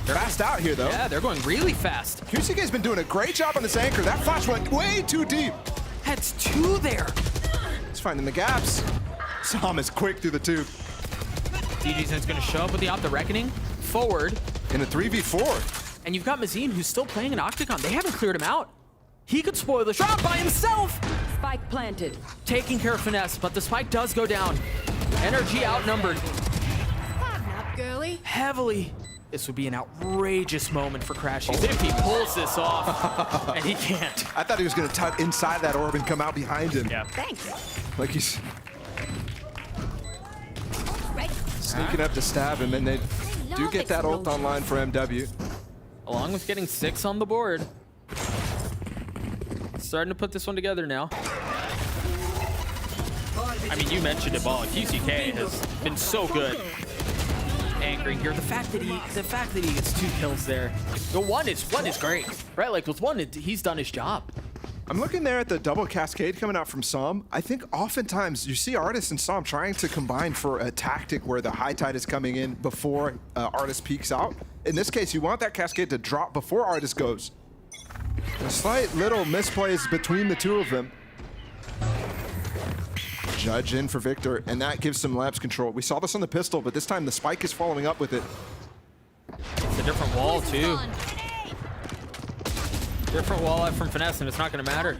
They're fast out here, though. Yeah, they're going really fast. QCK's been doing a great job on this anchor. That flash went way too deep. That's 2 there. He's finding the gaps. Sam is quick through the tube. DG's going to show up with the Op the Reckoning forward. In a 3v4. And you've got Mazine, who's still playing an Octagon. They haven't cleared him out. He could spoil the shot by himself. Spike planted. Taking care of Finesse, but the spike does go down. NRG outnumbered. Up, girly. Heavily. This would be an outrageous moment for Crashies if he pulls this off, and he can't. I thought he was going to tuck inside that orb and come out behind him. Yeah. Thanks. Like he's sneaking up to stab him, and they do get that ult online for MW. Along with getting 6 on the board. Starting to put this one together now. I mean, you mentioned it, Ball. QCK has been so good anchoring here. The fact that he gets 2 kills there. The one is great, right? Like with one, he's done his job. I'm looking there at the double cascade coming out from Som. I think oftentimes you see Artist and Som trying to combine for a tactic where the high tide is coming in before Artist peeks out. In this case, you want that cascade to drop before Artist goes. A slight little misplays between the two of them. Judge in for Victor, and that gives some Labs control. We saw this on the pistol, but this time the spike is following up with it. It's a different wall, too. Different wall out from Finesse, and it's not going to matter.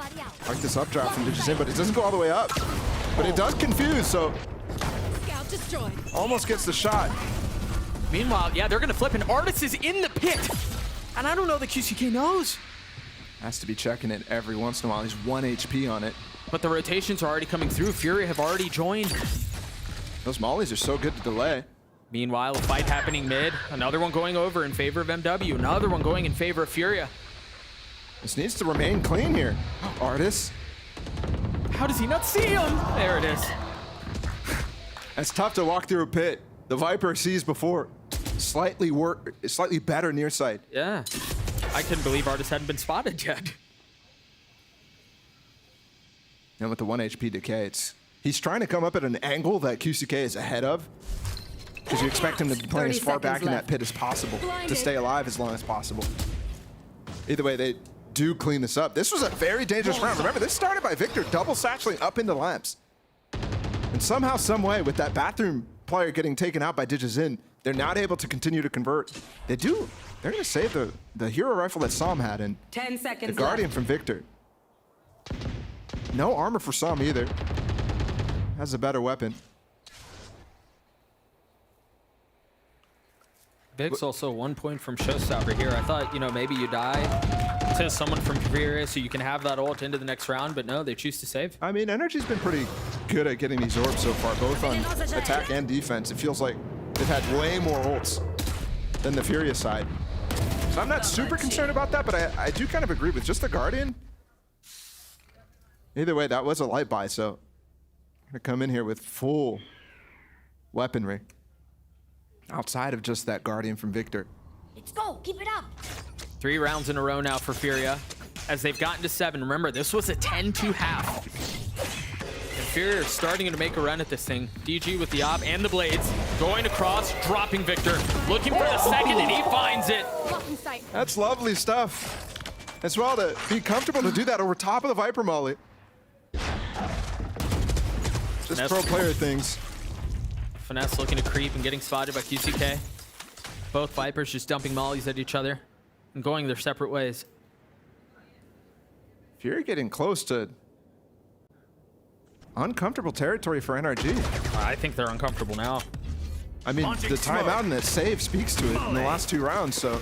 Like this updraft from Digizin, but it doesn't go all the way up. But it does confuse, so Scout destroyed. almost gets the shot. Meanwhile, yeah, they're going to flip, and Artist is in the pit. And I don't know that QCK knows. Has to be checking it every once in a while. He's 1 HP on it. But the rotations are already coming through. Furia have already joined. Those mollies are so good to delay. Meanwhile, a fight happening mid. Another one going over in favor of MW. Another one going in favor of Furia. This needs to remain clean here. Artist. How does he not see him? There it is. It's tough to walk through a pit. The Viper sees before. Slightly better near sight. Yeah. I couldn't believe Artist hadn't been spotted yet. And with the 1 HP decay, he's trying to come up at an angle that QCK is ahead of. Because you expect him to be playing as far back in that pit as possible to stay alive as long as possible. Either way, they do clean this up. This was a very dangerous round. Remember, this started by Victor double satcheling up into Lamps. And somehow, some way, with that bathroom player getting taken out by Digizin, they're not able to continue to convert. They're going to save the hero rifle that Som had and 10 seconds the Guardian left. from Victor. No armor for Som either. Has a better weapon. Vic's also 1 point from Showstopper here. I thought, you know, maybe you die to someone from Furia so you can have that ult into the next round, but no, they choose to save. I mean, NRG's been pretty good at getting these orbs so far, both on attack and defense. It feels like they've had way more ults than the Furia side. So I'm not super concerned about that, but I do kind of agree with just the Guardian. Either way, that was a light buy, so I'm gonna come in here with full weaponry. Outside of just that Guardian from Victor. Let's go. Keep it up. 3 rounds in a row now for Furia as they've gotten to 7. Remember, this was a 10-2 half. And Furia are starting to make a run at this thing. DG with the op and the blades. Going across, dropping Victor. Looking for the second, and he finds it. That's lovely stuff. As well, to be comfortable to do that over top of the Viper Molly. Just pro player things. Finesse looking to creep and getting spotted by QCK. Both Vipers just dumping mollies at each other and going their separate ways. Fury getting close to uncomfortable territory for NRG. I think they're uncomfortable now. I mean, the timeout and the save speaks to it in the last 2 rounds, so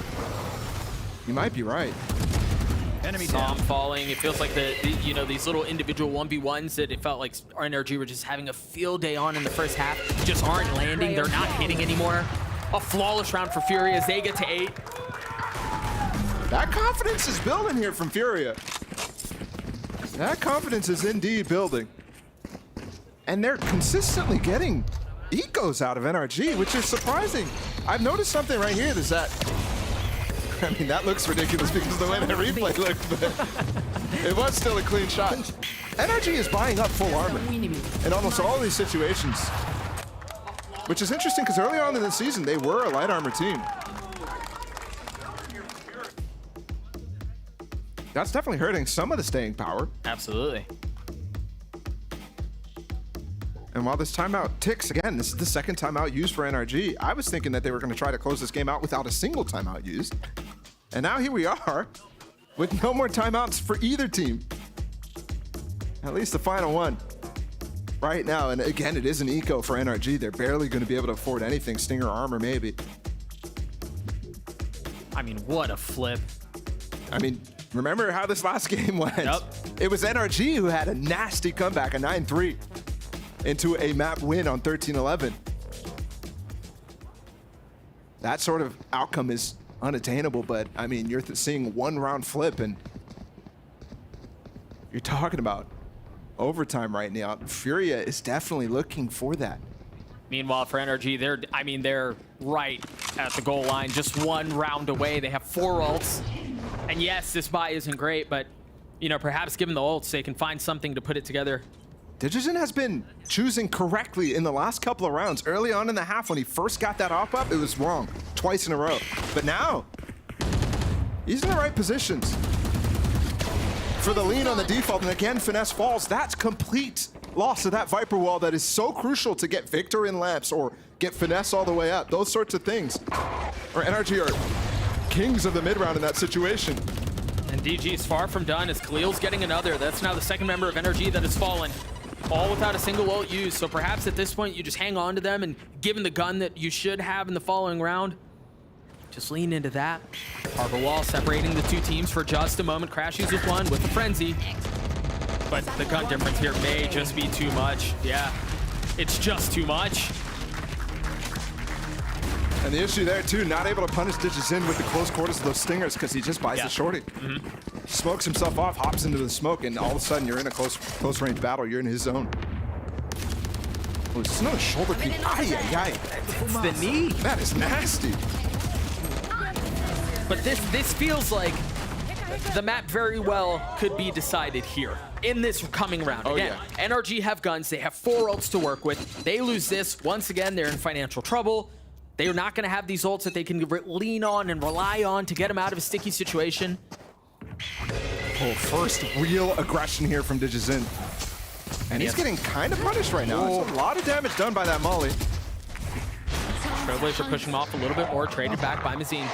you might be right. Enemy Som falling. It feels like you know, these little individual 1v1s that it felt like NRG were just having a field day on in the first half just aren't landing. They're not hitting anymore. A flawless round for Furia as they get to 8. That confidence is building here from Furia. That confidence is indeed building. And they're consistently getting ecos out of NRG, which is surprising. I've noticed something right here is that, I mean, that looks ridiculous because of the way that replay looked, but it was still a clean shot. NRG is buying up full armor in almost all these situations, which is interesting because early on in the season, they were a light armor team. That's definitely hurting some of the staying power. Absolutely. And while this timeout ticks, again, this is the second timeout used for NRG. I was thinking that they were going to try to close this game out without a single timeout used. And now here we are with no more timeouts for either team. At least the final one right now. And again, it is an eco for NRG. They're barely going to be able to afford anything. Stinger armor, maybe. I mean, what a flip. I mean, remember how this last game went? Yep. It was NRG who had a nasty comeback, a 9-3 into a map win on 13-11. That sort of outcome is unattainable, but I mean, you're seeing one round flip and you're talking about overtime right now. Furia is definitely looking for that. Meanwhile, for NRG, they're right at the goal line, just one round away. They have 4 ults. And yes, this buy isn't great, but, you know, perhaps given the ults, they can find something to put it together. Digizen has been choosing correctly in the last couple of rounds. Early on in the half, when he first got that op up, it was wrong twice in a row. But now, he's in the right positions. For the lean on the default, and again, Finesse falls. That's complete loss of that Viper wall that is so crucial to get Victor in lamps or get Finesse all the way up. Those sorts of things. Or NRG are kings of the mid round in that situation. And DG is far from done as Khalil's getting another. That's now the second member of NRG that has fallen. All without a single ult used. So perhaps at this point you just hang on to them, and given the gun that you should have in the following round, just lean into that. Harbor wall separating the two teams for just a moment. Crashies with one with the frenzy. But the gun difference here may just be too much. Yeah, it's just too much. And the issue there too, not able to punish Digizen with the close quarters of those stingers because he just buys the shorty. Smokes himself off, hops into the smoke, and all of a sudden you're in a close range battle. You're in his zone. Oh, it's another shoulder peek. It's the knee. That is nasty. But this feels like the map very well could be decided here in this coming round. Again, NRG have guns. They have 4 ults to work with. They lose this. Once again, they're in financial trouble. They are not going to have these ults that they can lean on and rely on to get them out of a sticky situation. Oh, first real aggression here from Digizen. And he's getting kind of punished right now. There's a lot of damage done by that molly. Trailblazer pushing him off a little bit more, traded back by Mazine.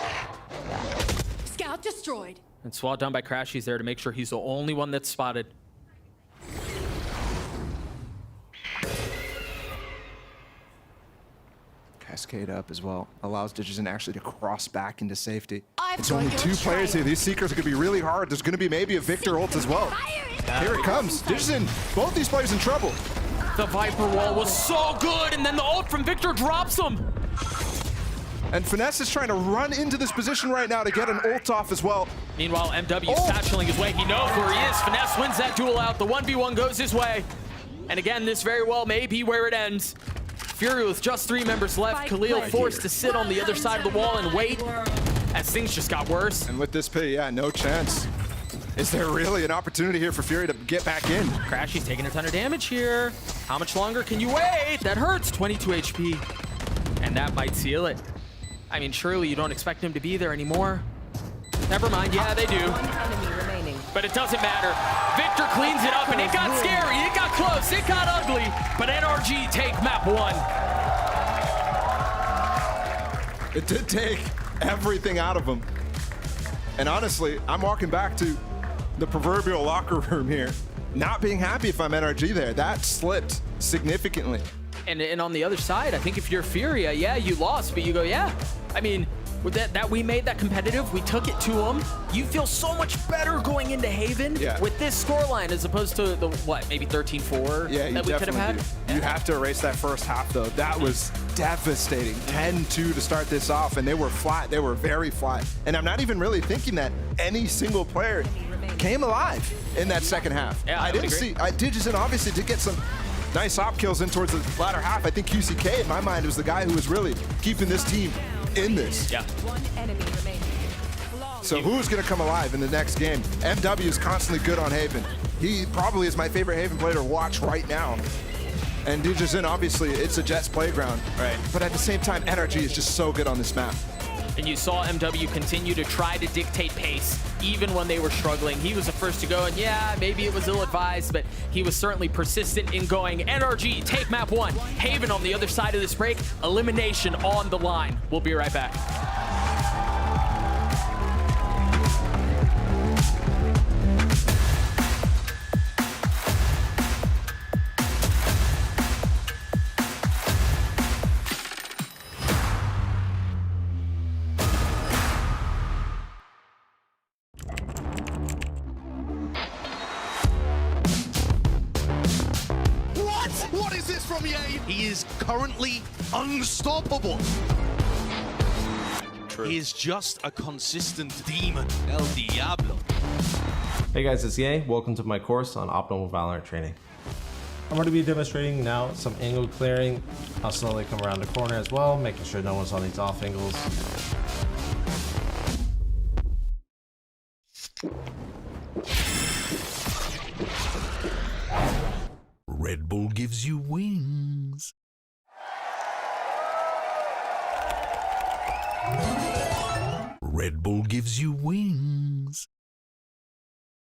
Scout destroyed. And SWAT done by Crashies there to make sure he's the only one that's spotted. Cascade up as well. Allows Digizen actually to cross back into safety. I've It's got only your 2 players trail. here. These Seekers are going to be really hard. There's going to be maybe a Victor ult as well. Here it comes. Digizen, both these players in trouble. The Viper wall was so good, and then the ult from Victor drops him. And Finesse is trying to run into this position right now to get an ult off as well. Meanwhile, MW is satcheling his way. He knows where he is. Finesse wins that duel out. The 1v1 goes his way. And again, this very well may be where it ends. Furia with just 3 members left. Khalil forced to sit on the other side of the wall and wait as things just got worse. And with this pit, yeah, no chance. Is there really an opportunity here for Furia to get back in? Crashy's taking a ton of damage here. How much longer can you wait? That hurts. 22 HP. And that might seal it. I mean, surely you don't expect him to be there anymore. Never mind. Yeah, they do. But it doesn't matter. Victor cleans it up, and it got scary. It got close. It got ugly. But NRG take map 1. It did take everything out of him. And honestly, I'm walking back to the proverbial locker room here, not being happy if I'm NRG there. That slipped significantly. And on the other side, I think if you're Furia, yeah, you lost, but you go, yeah. I mean, with that we made that competitive, we took it to them. You feel so much better going into Haven with this scoreline as opposed to the, what, maybe 13-4 that we could have had? Do. You have to erase that first half, though. That was devastating. 10-2 to start this off, and they were flat. They were very flat. And I'm not even really thinking that any single player came alive in that second half. Yeah, I didn't see. Digizen obviously did get some nice op kills in towards the latter half. I think QCK, in my mind, was the guy who was really keeping this team in this. Yeah. One enemy remaining. So who's going to come alive in the next game? MW is constantly good on Haven. He probably is my favorite Haven player to watch right now. And Digizen, obviously, it's a Jets playground. Right. But at the same time, NRG is just so good on this map. And you saw MW continue to try to dictate pace, even when they were struggling. He was the first to go, and yeah, maybe it was ill-advised, but he was certainly persistent in going. NRG, take map 1. Haven on the other side of this break. Elimination on the line. We'll be right back. What is this from EA? He is currently unstoppable. He is just a consistent demon. El Diablo. Hey guys, it's EA. Welcome to my course on optimal Valorant training. I'm going to be demonstrating now some angle clearing. I'll slowly come around the corner as well, making sure no one's on these off angles. Red Bull gives you wings. Red Bull gives you wings.